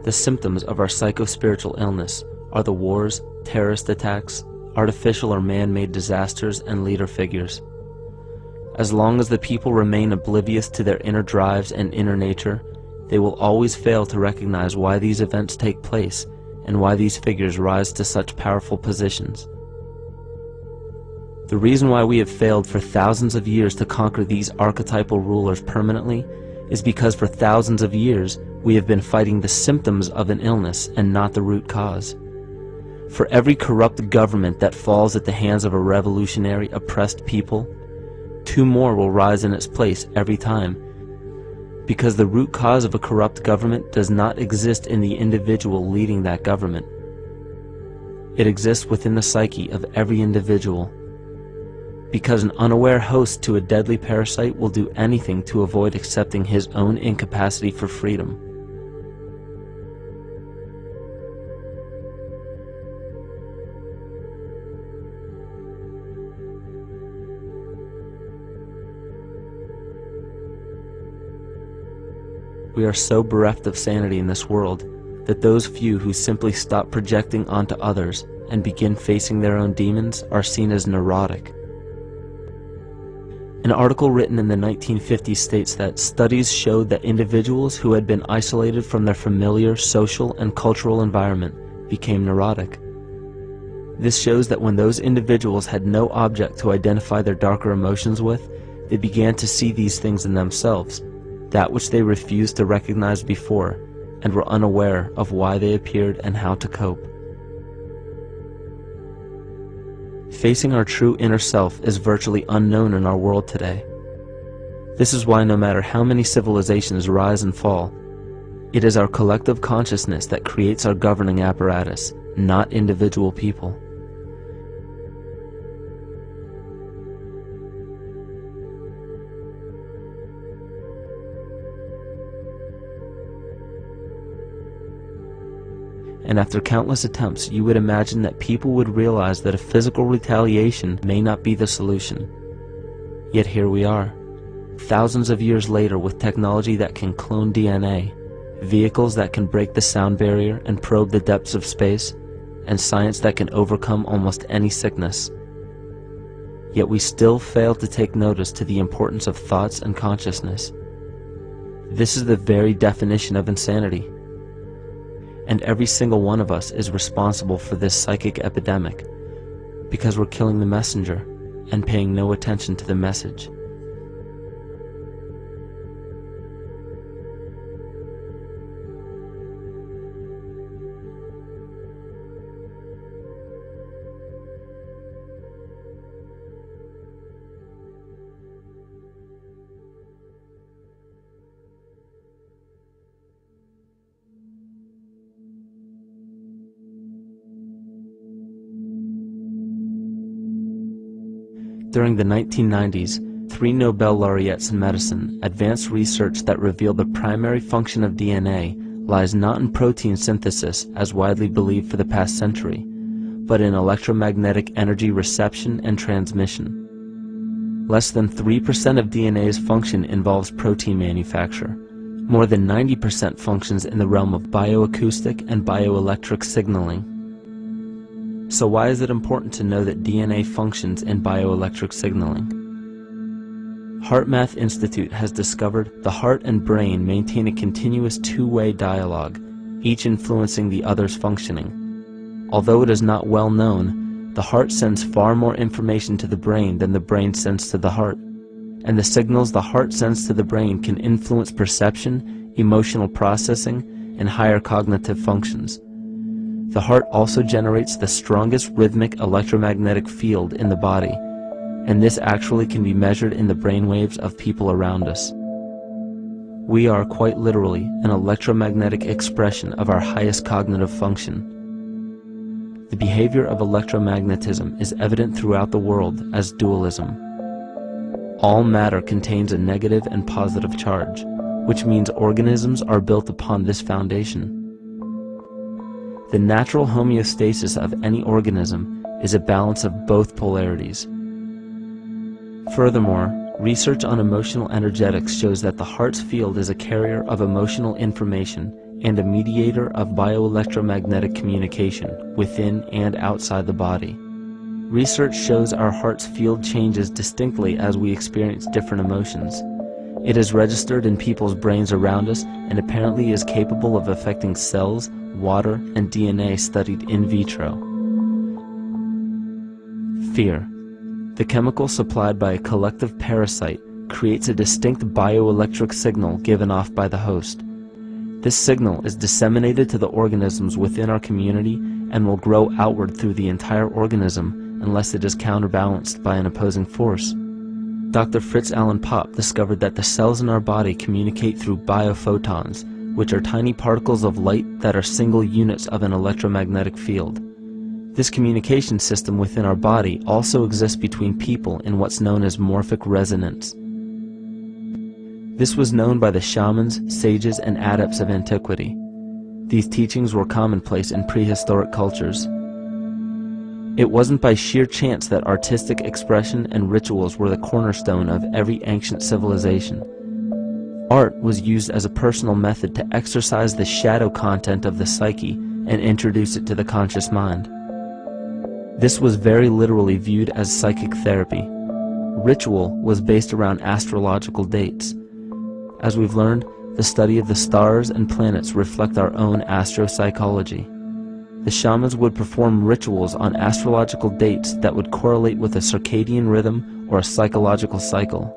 The symptoms of our psychospiritual illness are the wars, terrorist attacks, artificial or man-made disasters, and leader figures. As long as the people remain oblivious to their inner drives and inner nature, they will always fail to recognize why these events take place and why these figures rise to such powerful positions. The reason why we have failed for thousands of years to conquer these archetypal rulers permanently is because for thousands of years we have been fighting the symptoms of an illness and not the root cause. For every corrupt government that falls at the hands of a revolutionary, oppressed people, 2 more will rise in its place every time, because the root cause of a corrupt government does not exist in the individual leading that government. It exists within the psyche of every individual, because an unaware host to a deadly parasite will do anything to avoid accepting his own incapacity for freedom. We are so bereft of sanity in this world, that those few who simply stop projecting onto others and begin facing their own demons are seen as neurotic. An article written in the 1950s states that studies showed that individuals who had been isolated from their familiar social and cultural environment became neurotic. This shows that when those individuals had no object to identify their darker emotions with, they began to see these things in themselves, that which they refused to recognize before, and were unaware of why they appeared and how to cope. Facing our true inner self is virtually unknown in our world today. This is why no matter how many civilizations rise and fall, it is our collective consciousness that creates our governing apparatus, not individual people. And after countless attempts, you would imagine that people would realize that a physical retaliation may not be the solution. Yet here we are, thousands of years later, with technology that can clone DNA, vehicles that can break the sound barrier and probe the depths of space, and science that can overcome almost any sickness. Yet we still fail to take notice to the importance of thoughts and consciousness. This is the very definition of insanity. And every single one of us is responsible for this psychic epidemic, because we're killing the messenger and paying no attention to the message. During the 1990s, 3 Nobel laureates in medicine advanced research that revealed the primary function of DNA lies not in protein synthesis as widely believed for the past century, but in electromagnetic energy reception and transmission. Less than 3% of DNA's function involves protein manufacture. More than 90% functions in the realm of bioacoustic and bioelectric signaling. So why is it important to know that DNA functions in bioelectric signaling? HeartMath Institute has discovered the heart and brain maintain a continuous two-way dialogue, each influencing the other's functioning. Although it is not well known, the heart sends far more information to the brain than the brain sends to the heart, and the signals the heart sends to the brain can influence perception, emotional processing, and higher cognitive functions. The heart also generates the strongest rhythmic electromagnetic field in the body, and this actually can be measured in the brainwaves of people around us. We are quite literally an electromagnetic expression of our highest cognitive function. The behavior of electromagnetism is evident throughout the world as dualism. All matter contains a negative and positive charge, which means organisms are built upon this foundation. The natural homeostasis of any organism is a balance of both polarities. Furthermore, research on emotional energetics shows that the heart's field is a carrier of emotional information and a mediator of bioelectromagnetic communication within and outside the body. Research shows our heart's field changes distinctly as we experience different emotions. It is registered in people's brains around us and apparently is capable of affecting cells, water, and DNA studied in vitro. Fear. The chemical supplied by a collective parasite creates a distinct bioelectric signal given off by the host. This signal is disseminated to the organisms within our community and will grow outward through the entire organism unless it is counterbalanced by an opposing force. Dr. Fritz Alan Popp discovered that the cells in our body communicate through biophotons, which are tiny particles of light that are single units of an electromagnetic field. This communication system within our body also exists between people in what's known as morphic resonance. This was known by the shamans, sages, and adepts of antiquity. These teachings were commonplace in prehistoric cultures. It wasn't by sheer chance that artistic expression and rituals were the cornerstone of every ancient civilization. art was used as a personal method to exercise the shadow content of the psyche and introduce it to the conscious mind. This was very literally viewed as psychic therapy. Ritual was based around astrological dates. As we've learned, the study of the stars and planets reflect our own astropsychology. The shamans would perform rituals on astrological dates that would correlate with a circadian rhythm or a psychological cycle.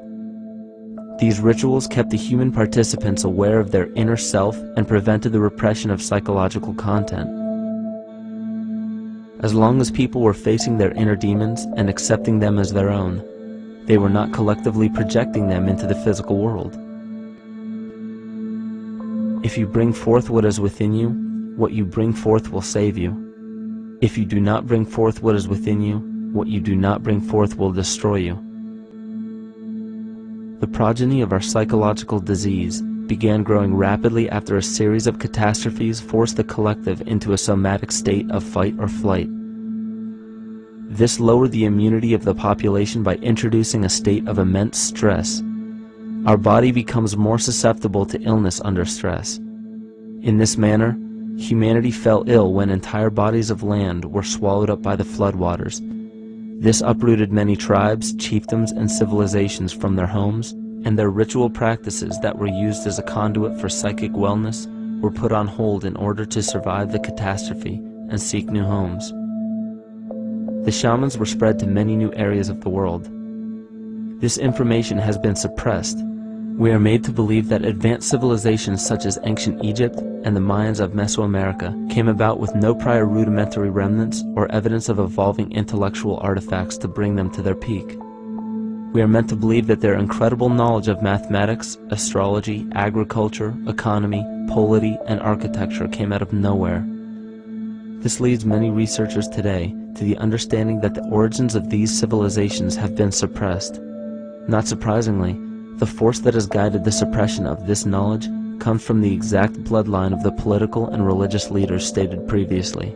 These rituals kept the human participants aware of their inner self and prevented the repression of psychological content. As long as people were facing their inner demons and accepting them as their own, they were not collectively projecting them into the physical world. If you bring forth what is within you, what you bring forth will save you. If you do not bring forth what is within you, what you do not bring forth will destroy you. The progeny of our psychological disease began growing rapidly after a series of catastrophes forced the collective into a somatic state of fight or flight. This lowered the immunity of the population by introducing a state of immense stress. Our body becomes more susceptible to illness under stress. In this manner, humanity fell ill when entire bodies of land were swallowed up by the floodwaters. This uprooted many tribes, chiefdoms, and civilizations from their homes, and their ritual practices that were used as a conduit for psychic wellness were put on hold in order to survive the catastrophe and seek new homes. The shamans were spread to many new areas of the world. This information has been suppressed. We are made to believe that advanced civilizations such as ancient Egypt and the Mayans of Mesoamerica came about with no prior rudimentary remnants or evidence of evolving intellectual artifacts to bring them to their peak. We are meant to believe that their incredible knowledge of mathematics, astrology, agriculture, economy, polity, and architecture came out of nowhere. This leads many researchers today to the understanding that the origins of these civilizations have been suppressed. Not surprisingly, the force that has guided the suppression of this knowledge comes from the exact bloodline of the political and religious leaders stated previously.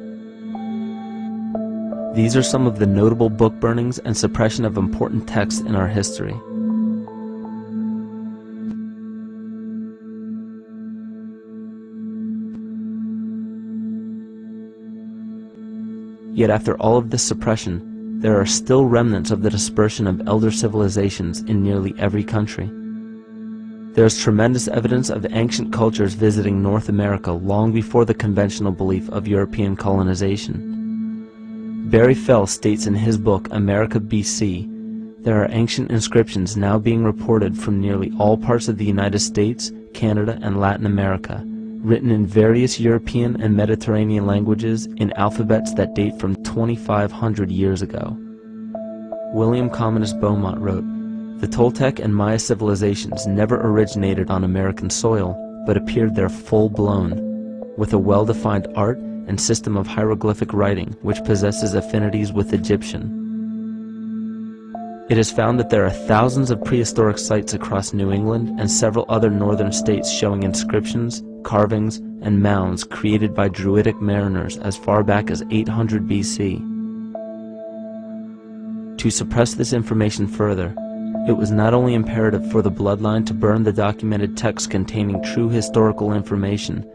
These are some of the notable book burnings and suppression of important texts in our history. Yet after all of this suppression, there are still remnants of the dispersion of elder civilizations in nearly every country. There is tremendous evidence of ancient cultures visiting North America long before the conventional belief of European colonization. Barry Fell states in his book America BC, there are ancient inscriptions now being reported from nearly all parts of the United States, Canada, and Latin America, written in various European and Mediterranean languages in alphabets that date from 2,500 years ago. William Commonus Beaumont wrote, "The Toltec and Maya civilizations never originated on American soil, but appeared there full-blown, with a well-defined art and system of hieroglyphic writing which possesses affinities with Egyptian." It is found that there are thousands of prehistoric sites across New England and several other northern states showing inscriptions, carvings, and mounds created by Druidic mariners as far back as 800 BC. To suppress this information further, it was not only imperative for the bloodline to burn the documented texts containing true historical information,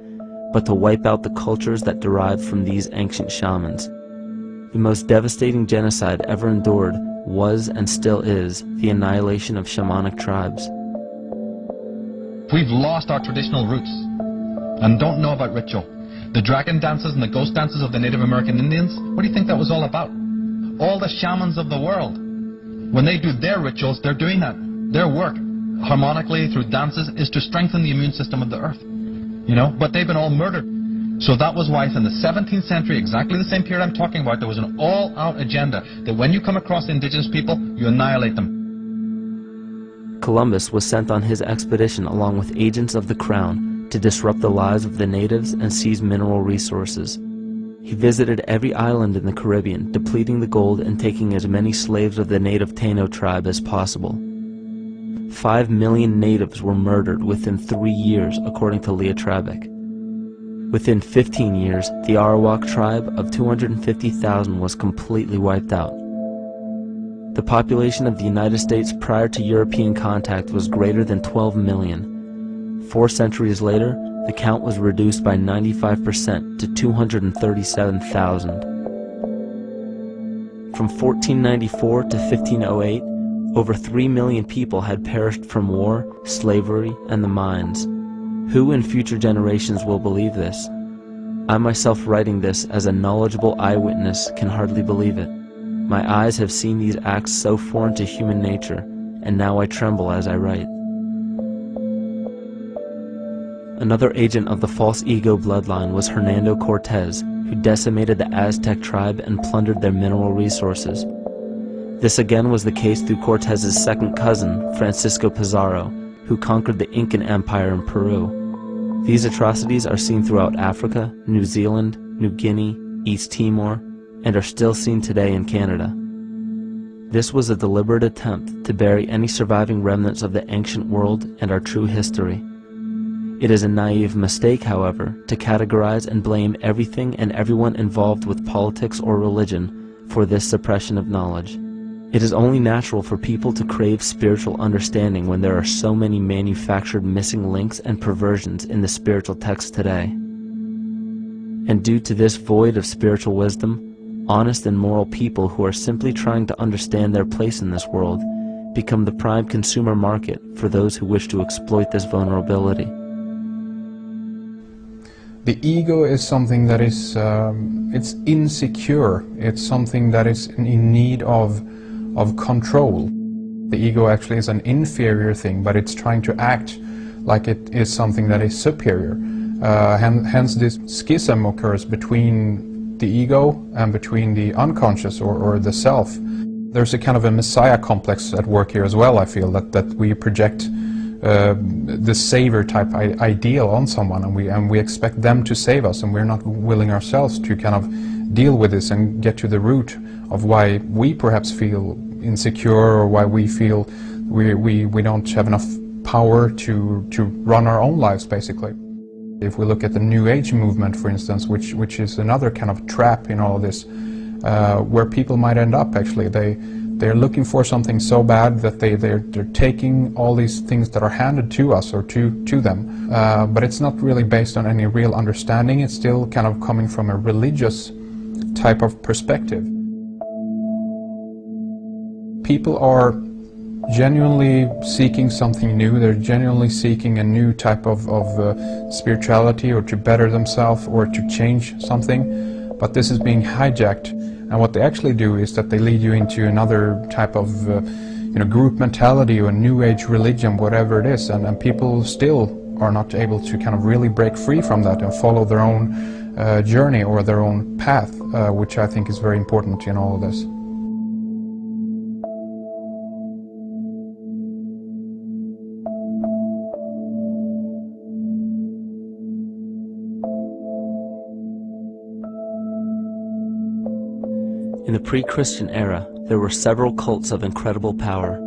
but to wipe out the cultures that derived from these ancient shamans. The most devastating genocide ever endured was and still is the annihilation of shamanic tribes. We've lost our traditional roots and don't know about ritual. The dragon dances and the ghost dances of the Native American Indians, what do you think that was all about? All the shamans of the world, when they do their rituals, they're doing that. Their work, harmonically through dances, is to strengthen the immune system of the earth. You know, but they've been all murdered. So that was why in the 17th century, exactly the same period I'm talking about, there was an all-out agenda that when you come across indigenous people, you annihilate them. Columbus was sent on his expedition along with agents of the crown to disrupt the lives of the natives and seize mineral resources. He visited every island in the Caribbean, depleting the gold and taking as many slaves of the native Taino tribe as possible. 5 million natives were murdered within 3 years, according to Leah Trabeck. Within 15 years, the Arawak tribe of 250,000 was completely wiped out. The population of the United States prior to European contact was greater than 12 million. 4 centuries later, the count was reduced by 95% to 237,000. From 1494 to 1508, over 3 million people had perished from war, slavery, and the mines. Who in future generations will believe this? I myself, writing this as a knowledgeable eyewitness, can hardly believe it. My eyes have seen these acts so foreign to human nature, and now I tremble as I write. Another agent of the false ego bloodline was Hernando Cortez, who decimated the Aztec tribe and plundered their mineral resources. This again was the case through Cortez's second cousin, Francisco Pizarro, who conquered the Incan Empire in Peru. These atrocities are seen throughout Africa, New Zealand, New Guinea, East Timor, and are still seen today in Canada. This was a deliberate attempt to bury any surviving remnants of the ancient world and our true history. It is a naive mistake, however, to categorize and blame everything and everyone involved with politics or religion for this suppression of knowledge. It is only natural for people to crave spiritual understanding when there are so many manufactured missing links and perversions in the spiritual text today. And due to this void of spiritual wisdom, honest and moral people who are simply trying to understand their place in this world become the prime consumer market for those who wish to exploit this vulnerability. The ego is something that is it's insecure. It's something that is in need of control. The ego actually is an inferior thing, but it's trying to act like it is something that is superior. Hence this schism occurs between the ego and between the unconscious or the self. There's a kind of a messiah complex at work here as well, I feel, that we project the savior type ideal on someone, and we expect them to save us, and we're not willing ourselves to kind of deal with this and get to the root of why we perhaps feel insecure, or why we feel we don't have enough power to run our own lives, basically. If we look at the New Age movement, for instance, which is another kind of trap in all of this, where people might end up, actually, they're looking for something so bad that they're taking all these things that are handed to us or to them, but it's not really based on any real understanding. It's still kind of coming from a religious type of perspective. People are genuinely seeking something new. They're genuinely seeking a new type of spirituality, or to better themselves, or to change something, but this is being hijacked. And what they actually do is that they lead you into another type of group mentality or New Age religion, whatever it is, and people still are not able to kind of really break free from that and follow their own journey or their own path, which I think is very important in all of this. In the pre-Christian era, there were several cults of incredible power,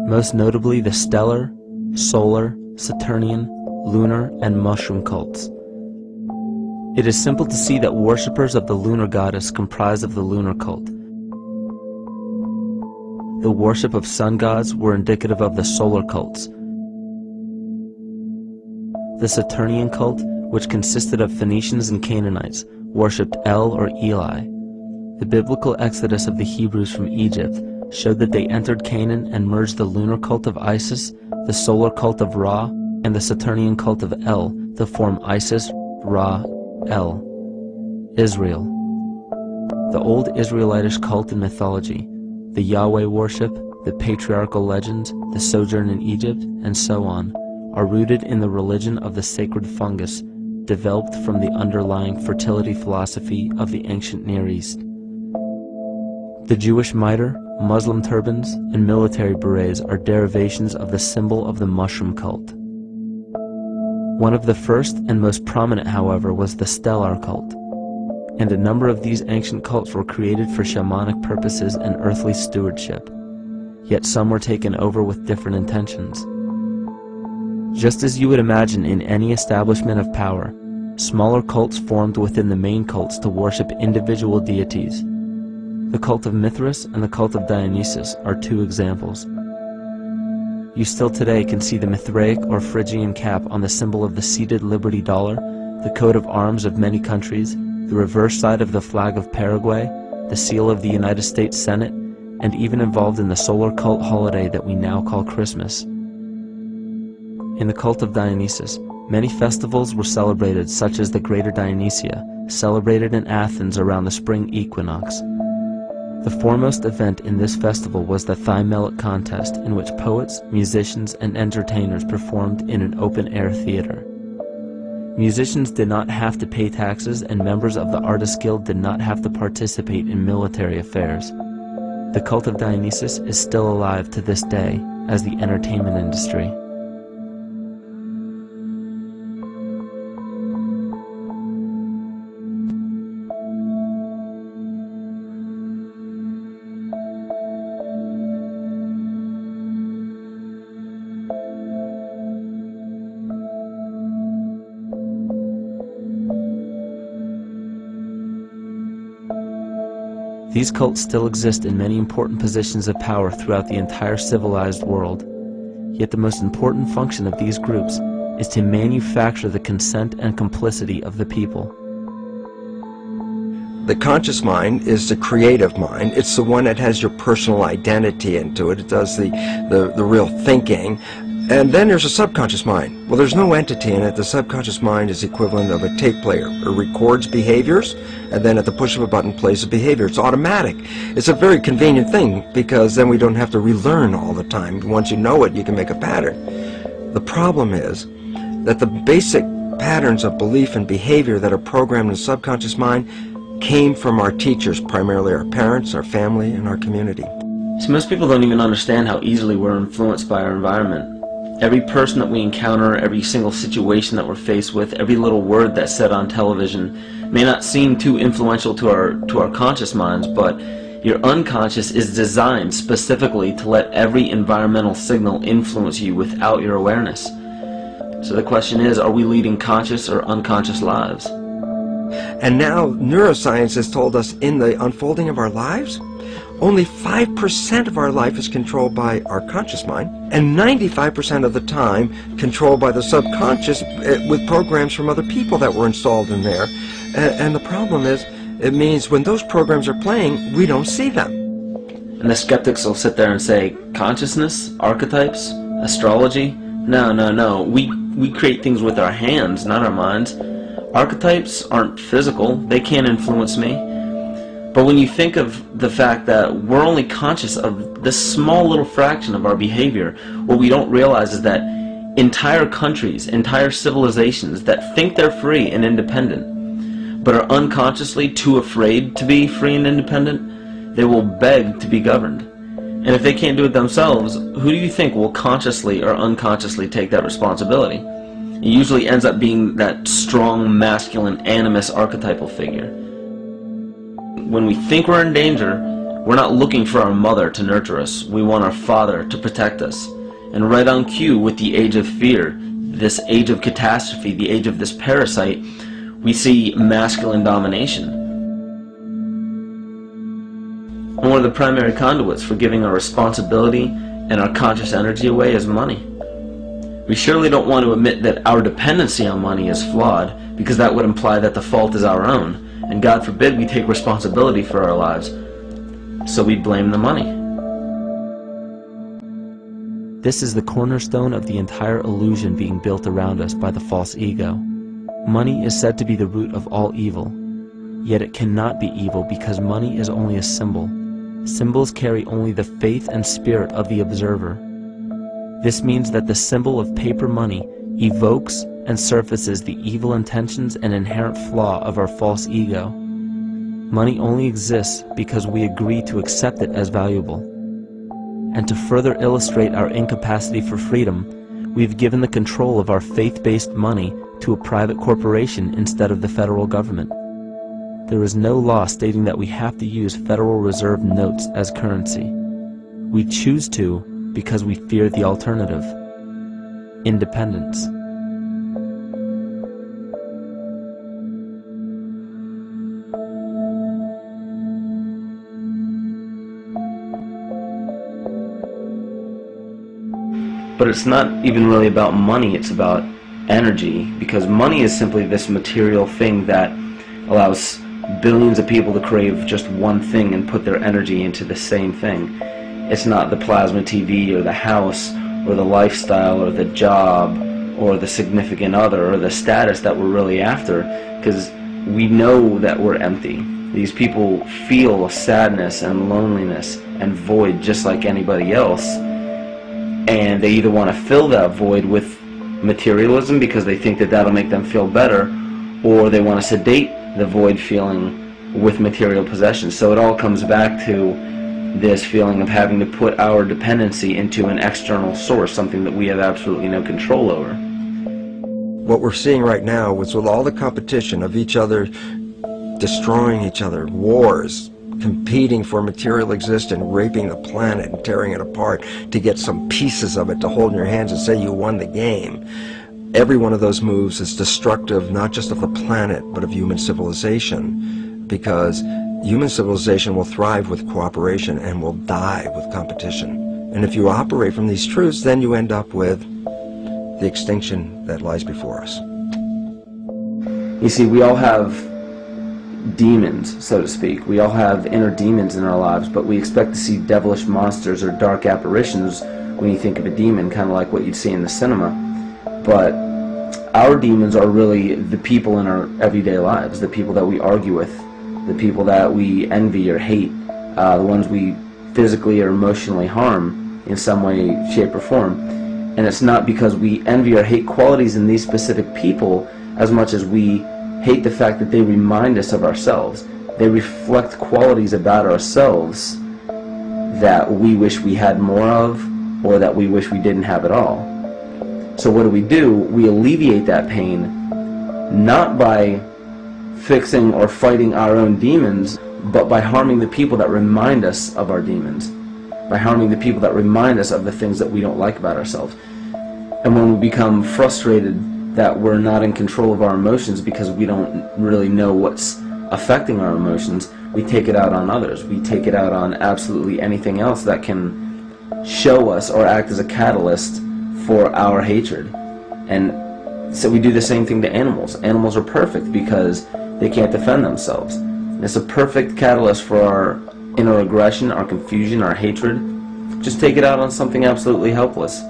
most notably the stellar, solar, Saturnian, lunar, and mushroom cults. It is simple to see that worshippers of the lunar goddess comprised of the lunar cult. The worship of sun gods were indicative of the solar cults. The Saturnian cult, which consisted of Phoenicians and Canaanites, worshipped El or Eli. The biblical exodus of the Hebrews from Egypt showed that they entered Canaan and merged the lunar cult of Isis, the solar cult of Ra, and the Saturnian cult of El to form Isis, Ra, El. Israel. The old Israelitish cult and mythology, the Yahweh worship, the patriarchal legends, the sojourn in Egypt, and so on, are rooted in the religion of the sacred fungus, developed from the underlying fertility philosophy of the ancient Near East. The Jewish mitre, Muslim turbans, and military berets are derivations of the symbol of the mushroom cult. One of the first and most prominent, however, was the stellar cult, and a number of these ancient cults were created for shamanic purposes and earthly stewardship, yet some were taken over with different intentions. Just as you would imagine in any establishment of power, smaller cults formed within the main cults to worship individual deities. The cult of Mithras and the cult of Dionysus are two examples. You still today can see the Mithraic or Phrygian cap on the symbol of the seated Liberty dollar, the coat of arms of many countries, the reverse side of the flag of Paraguay, the seal of the United States Senate, and even involved in the solar cult holiday that we now call Christmas. In the cult of Dionysus, many festivals were celebrated, such as the Greater Dionysia, celebrated in Athens around the spring equinox. The foremost event in this festival was the Thymelic contest, in which poets, musicians, and entertainers performed in an open-air theater. Musicians did not have to pay taxes, and members of the Artists Guild did not have to participate in military affairs. The cult of Dionysus is still alive to this day as the entertainment industry. These cults still exist in many important positions of power throughout the entire civilized world. Yet the most important function of these groups is to manufacture the consent and complicity of the people. The conscious mind is the creative mind. It's the one that has your personal identity into it. It does the real thinking. And then there's a subconscious mind. Well, there's no entity in it. The subconscious mind is the equivalent of a tape player. It records behaviors, and then at the push of a button plays a behavior. It's automatic. It's a very convenient thing, because then we don't have to relearn all the time. Once you know it, you can make a pattern. The problem is that the basic patterns of belief and behavior that are programmed in the subconscious mind came from our teachers, primarily our parents, our family, and our community. So most people don't even understand how easily we're influenced by our environment. Every person that we encounter, every single situation that we're faced with, every little word that's said on television may not seem too influential to our conscious minds, but your unconscious is designed specifically to let every environmental signal influence you without your awareness. So the question is, are we leading conscious or unconscious lives? And now neuroscience has told us in the unfolding of our lives, only 5% of our life is controlled by our conscious mind, and 95% of the time controlled by the subconscious with programs from other people that were installed in there. And the problem is, it means when those programs are playing, we don't see them. And the skeptics will sit there and say, consciousness, archetypes, astrology? No. We create things with our hands, not our minds. Archetypes aren't physical. They can't influence me. But when you think of the fact that we're only conscious of this small little fraction of our behavior, what we don't realize is that entire countries, entire civilizations that think they're free and independent, but are unconsciously too afraid to be free and independent, they will beg to be governed. And if they can't do it themselves, who do you think will consciously or unconsciously take that responsibility? It usually ends up being that strong, masculine, animus archetypal figure. When we think we're in danger, we're not looking for our mother to nurture us. We want our father to protect us. And right on cue with the age of fear, this age of catastrophe, the age of this parasite, we see masculine domination. And one of the primary conduits for giving our responsibility and our conscious energy away is money. We surely don't want to admit that our dependency on money is flawed, because that would imply that the fault is our own. And God forbid we take responsibility for our lives, so we blame the money. This is the cornerstone of the entire illusion being built around us by the false ego. Money is said to be the root of all evil, yet it cannot be evil because money is only a symbol. Symbols carry only the faith and spirit of the observer. This means that the symbol of paper money evokes and surfaces the evil intentions and inherent flaw of our false ego. Money only exists because we agree to accept it as valuable. And to further illustrate our incapacity for freedom, we've given the control of our faith-based money to a private corporation instead of the federal government. There is no law stating that we have to use Federal Reserve notes as currency. We choose to because we fear the alternative: independence. But it's not even really about money, it's about energy, because money is simply this material thing that allows billions of people to crave just one thing and put their energy into the same thing. It's not the plasma TV or the house or the lifestyle or the job or the significant other or the status that we're really after, because we know that we're empty. These people feel sadness and loneliness and void just like anybody else, and they either want to fill that void with materialism because they think that that'll make them feel better, or they want to sedate the void feeling with material possessions. So it all comes back to this feeling of having to put our dependency into an external source, something that we have absolutely no control over. What we're seeing right now is with all the competition of each other destroying each other, wars, competing for material existence, raping the planet and tearing it apart to get some pieces of it to hold in your hands and say you won the game. Every one of those moves is destructive not just of the planet but of human civilization, because human civilization will thrive with cooperation and will die with competition. And if you operate from these truths, then you end up with the extinction that lies before us. You see, we all have demons, so to speak. We all have inner demons in our lives, but we expect to see devilish monsters or dark apparitions when you think of a demon, kind of like what you'd see in the cinema. But our demons are really the people in our everyday lives, the people that we argue with, the people that we envy or hate, the ones we physically or emotionally harm in some way, shape, or form. And it's not because we envy or hate qualities in these specific people as much as we hate the fact that they remind us of ourselves. They reflect qualities about ourselves that we wish we had more of, or that we wish we didn't have at all. So what do? We alleviate that pain not by fixing or fighting our own demons, but by harming the people that remind us of our demons, by harming the people that remind us of the things that we don't like about ourselves. And when we become frustrated that we're not in control of our emotions because we don't really know what's affecting our emotions, we take it out on others. We take it out on absolutely anything else that can show us or act as a catalyst for our hatred. And so we do the same thing to animals. Animals are perfect because they can't defend themselves. It's a perfect catalyst for our inner aggression, our confusion, our hatred. Just take it out on something absolutely helpless.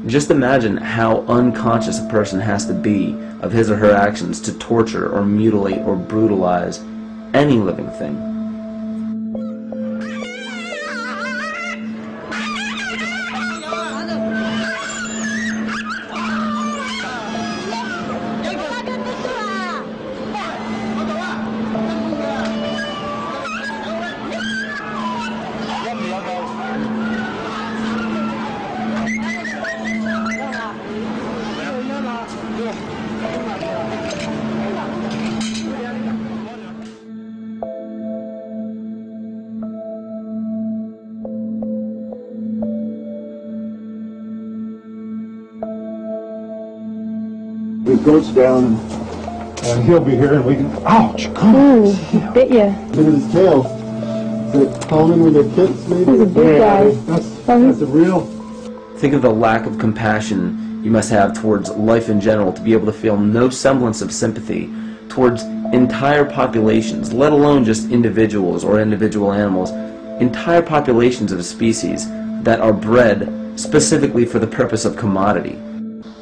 Just imagine how unconscious a person has to be of his or her actions to torture or mutilate or brutalize any living thing. The goat's down, and he'll be here, and we can. Ouch! Ooh, he bit you. Look at his tail. Is it pounding with their kids, maybe? He's a big guy. That's a real. Think of the lack of compassion you must have towards life in general to be able to feel no semblance of sympathy towards entire populations, let alone just individuals or individual animals, entire populations of a species that are bred specifically for the purpose of commodity.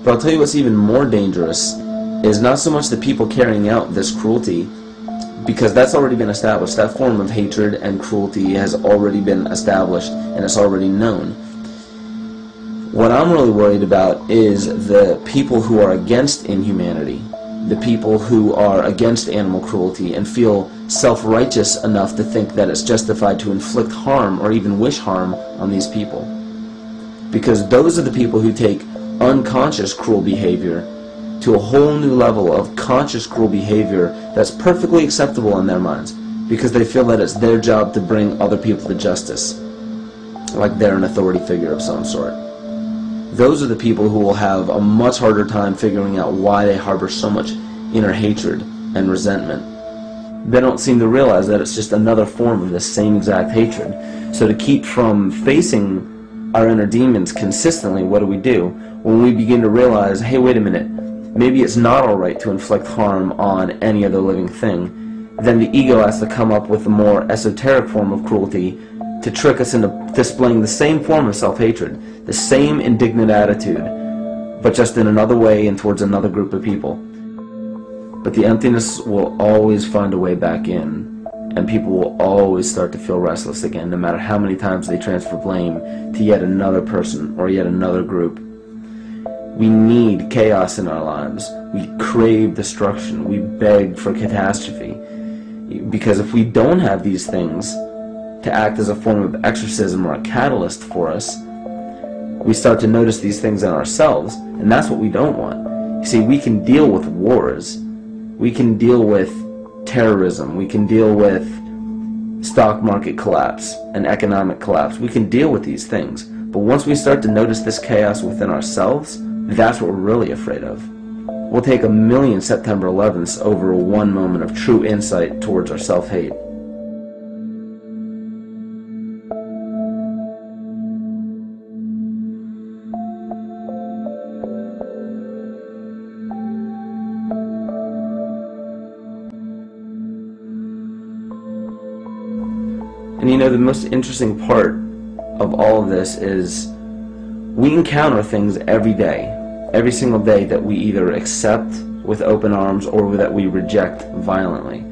But I'll tell you what's even more dangerous is not so much the people carrying out this cruelty, because that's already been established. That form of hatred and cruelty has already been established and it's already known. What I'm really worried about is the people who are against inhumanity, the people who are against animal cruelty and feel self-righteous enough to think that it's justified to inflict harm or even wish harm on these people. Because those are the people who take unconscious cruel behavior to a whole new level of conscious cruel behavior that's perfectly acceptable in their minds, because they feel that it's their job to bring other people to justice, like they're an authority figure of some sort. Those are the people who will have a much harder time figuring out why they harbor so much inner hatred and resentment. They don't seem to realize that it's just another form of the same exact hatred. So to keep from facing our inner demons consistently, what do? When we begin to realize, hey, wait a minute, maybe it's not alright to inflict harm on any other living thing, then the ego has to come up with a more esoteric form of cruelty to trick us into displaying the same form of self-hatred, the same indignant attitude, but just in another way and towards another group of people. But the emptiness will always find a way back in, and people will always start to feel restless again, no matter how many times they transfer blame to yet another person or yet another group. We need chaos in our lives. We crave destruction. We beg for catastrophe. Because if we don't have these things to act as a form of exorcism or a catalyst for us, we start to notice these things in ourselves, and that's what we don't want. You see, we can deal with wars. We can deal with terrorism. We can deal with stock market collapse and economic collapse. We can deal with these things. But once we start to notice this chaos within ourselves, that's what we're really afraid of. We'll take 1,000,000 September 11ths over one moment of true insight towards our self-hate. And you know, the most interesting part of all of this is we encounter things every day, every single day, that we either accept with open arms or that we reject violently.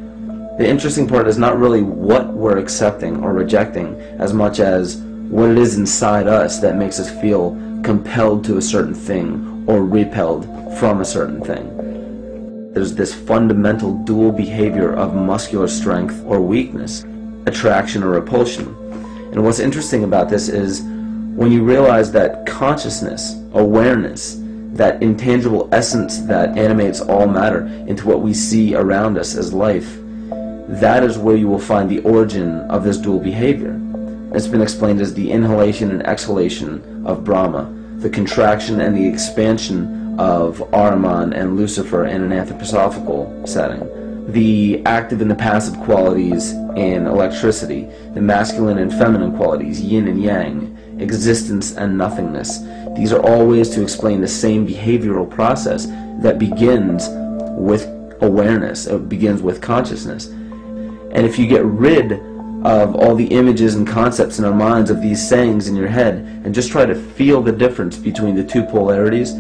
The interesting part is not really what we're accepting or rejecting as much as what it is inside us that makes us feel compelled to a certain thing or repelled from a certain thing. There's this fundamental dual behavior of muscular strength or weakness, attraction or repulsion. And what's interesting about this is when you realize that consciousness, awareness, that intangible essence that animates all matter into what we see around us as life, that is where you will find the origin of this dual behavior. It's been explained as the inhalation and exhalation of Brahma, the contraction and the expansion of Ahriman and Lucifer in an anthroposophical setting, the active and the passive qualities in electricity, the masculine and feminine qualities, yin and yang, existence and nothingness. These are all ways to explain the same behavioral process that begins with awareness. It begins with consciousness. And if you get rid of all the images and concepts in our minds of these sayings in your head and just try to feel the difference between the two polarities,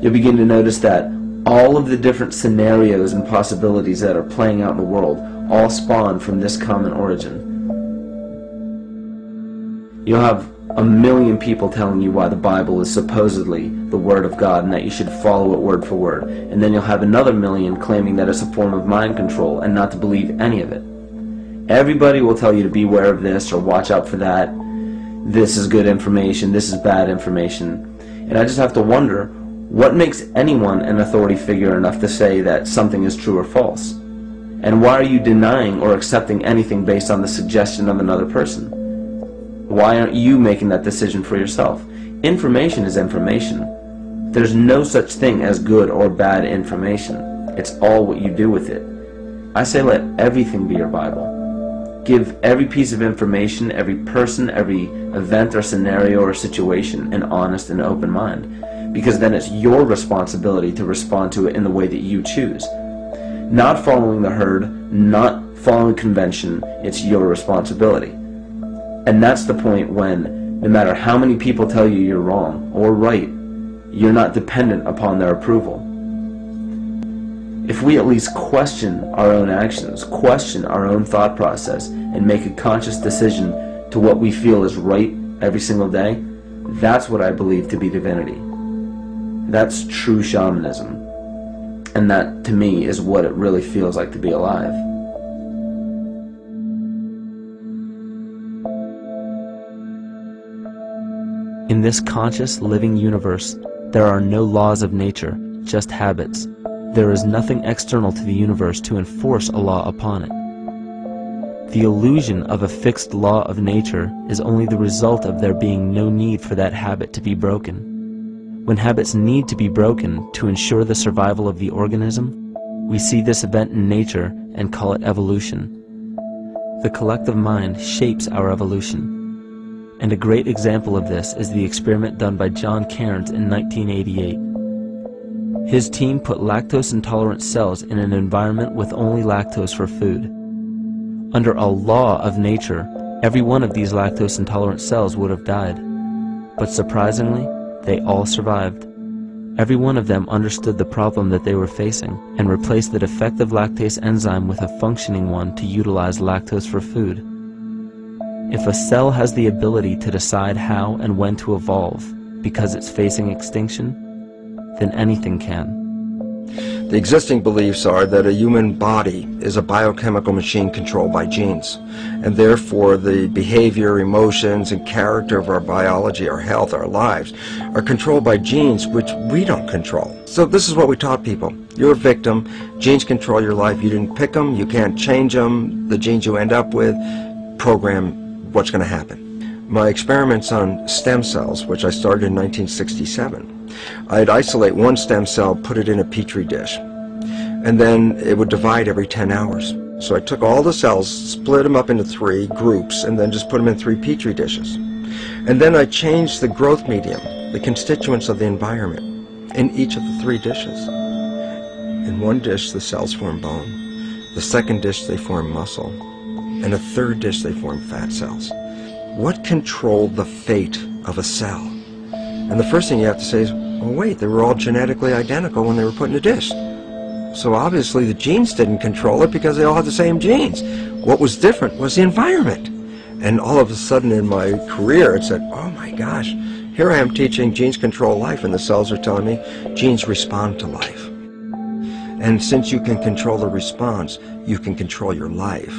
you'll begin to notice that all of the different scenarios and possibilities that are playing out in the world all spawn from this common origin. You'll have 1,000,000 people telling you why the Bible is supposedly the Word of God and that you should follow it word for word. And then you'll have another 1,000,000 claiming that it's a form of mind control and not to believe any of it. Everybody will tell you to beware of this or watch out for that. This is good information, this is bad information. And I just have to wonder, what makes anyone an authority figure enough to say that something is true or false? And why are you denying or accepting anything based on the suggestion of another person? Why aren't you making that decision for yourself? Information is information. There's no such thing as good or bad information. It's all what you do with it. I say let everything be your Bible. Give every piece of information, every person, every event or scenario or situation an honest and open mind. Because then it's your responsibility to respond to it in the way that you choose. Not following the herd, not following convention, it's your responsibility. And that's the point when, no matter how many people tell you you're wrong or right, you're not dependent upon their approval. If we at least question our own actions, question our own thought process, and make a conscious decision to what we feel is right every single day, that's what I believe to be divinity. That's true shamanism. And that, to me, is what it really feels like to be alive. In this conscious, living universe, there are no laws of nature, just habits. There is nothing external to the universe to enforce a law upon it. The illusion of a fixed law of nature is only the result of there being no need for that habit to be broken. When habits need to be broken to ensure the survival of the organism, we see this event in nature and call it evolution. The collective mind shapes our evolution. And a great example of this is the experiment done by John Cairns in 1988. His team put lactose-intolerant cells in an environment with only lactose for food. Under a law of nature, every one of these lactose-intolerant cells would have died. But surprisingly, they all survived. Every one of them understood the problem that they were facing and replaced the defective lactase enzyme with a functioning one to utilize lactose for food. If a cell has the ability to decide how and when to evolve because it's facing extinction, then anything can. The existing beliefs are that a human body is a biochemical machine controlled by genes, and therefore the behavior, emotions, and character of our biology, our health, our lives, are controlled by genes which we don't control. So this is what we taught people. You're a victim. Genes control your life. You didn't pick them. You can't change them. The genes you end up with program what's going to happen. My experiments on stem cells, which I started in 1967, I'd isolate one stem cell, put it in a petri dish, and then it would divide every 10 hours. So I took all the cells, split them up into 3 groups, and then just put them in 3 petri dishes. And then I changed the growth medium, the constituents of the environment, in each of the 3 dishes. In one dish, the cells form bone. The second dish, they form muscle. And a third dish, they form fat cells. What controlled the fate of a cell? And the first thing you have to say is, well, wait, they were all genetically identical when they were put in a dish. So obviously the genes didn't control it because they all had the same genes. What was different was the environment. And all of a sudden in my career it said, oh my gosh, here I am teaching genes control life, and the cells are telling me genes respond to life. And since you can control the response, you can control your life.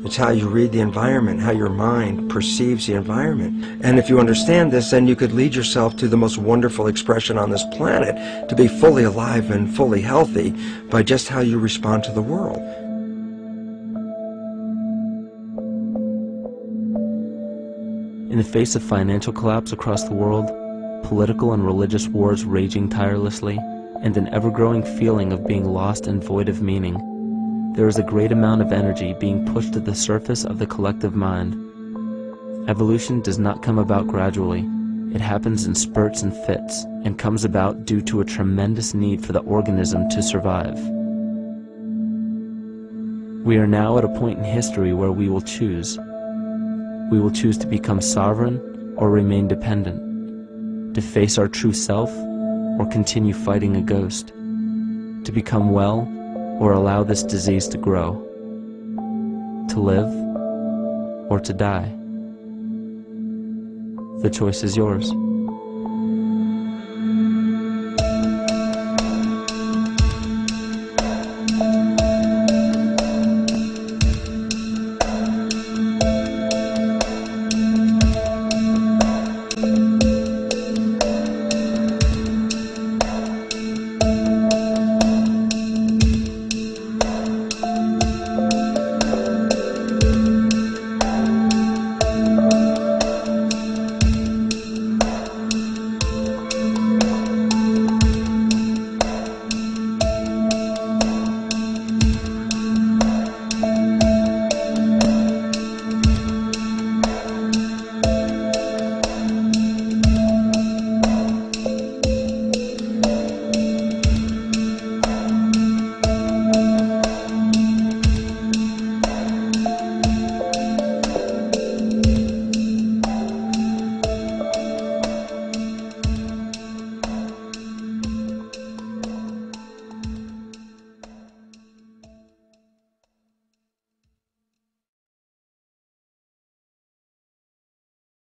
It's how you read the environment, how your mind perceives the environment. And if you understand this, then you could lead yourself to the most wonderful expression on this planet, to be fully alive and fully healthy by just how you respond to the world. In the face of financial collapse across the world, political and religious wars raging tirelessly, and an ever-growing feeling of being lost and void of meaning, there is a great amount of energy being pushed to the surface of the collective mind. Evolution does not come about gradually. It happens in spurts and fits, and comes about due to a tremendous need for the organism to survive. We are now at a point in history where we will choose. We will choose to become sovereign or remain dependent, to face our true self or continue fighting a ghost, to become well or allow this disease to grow, to live or to die. The choice is yours.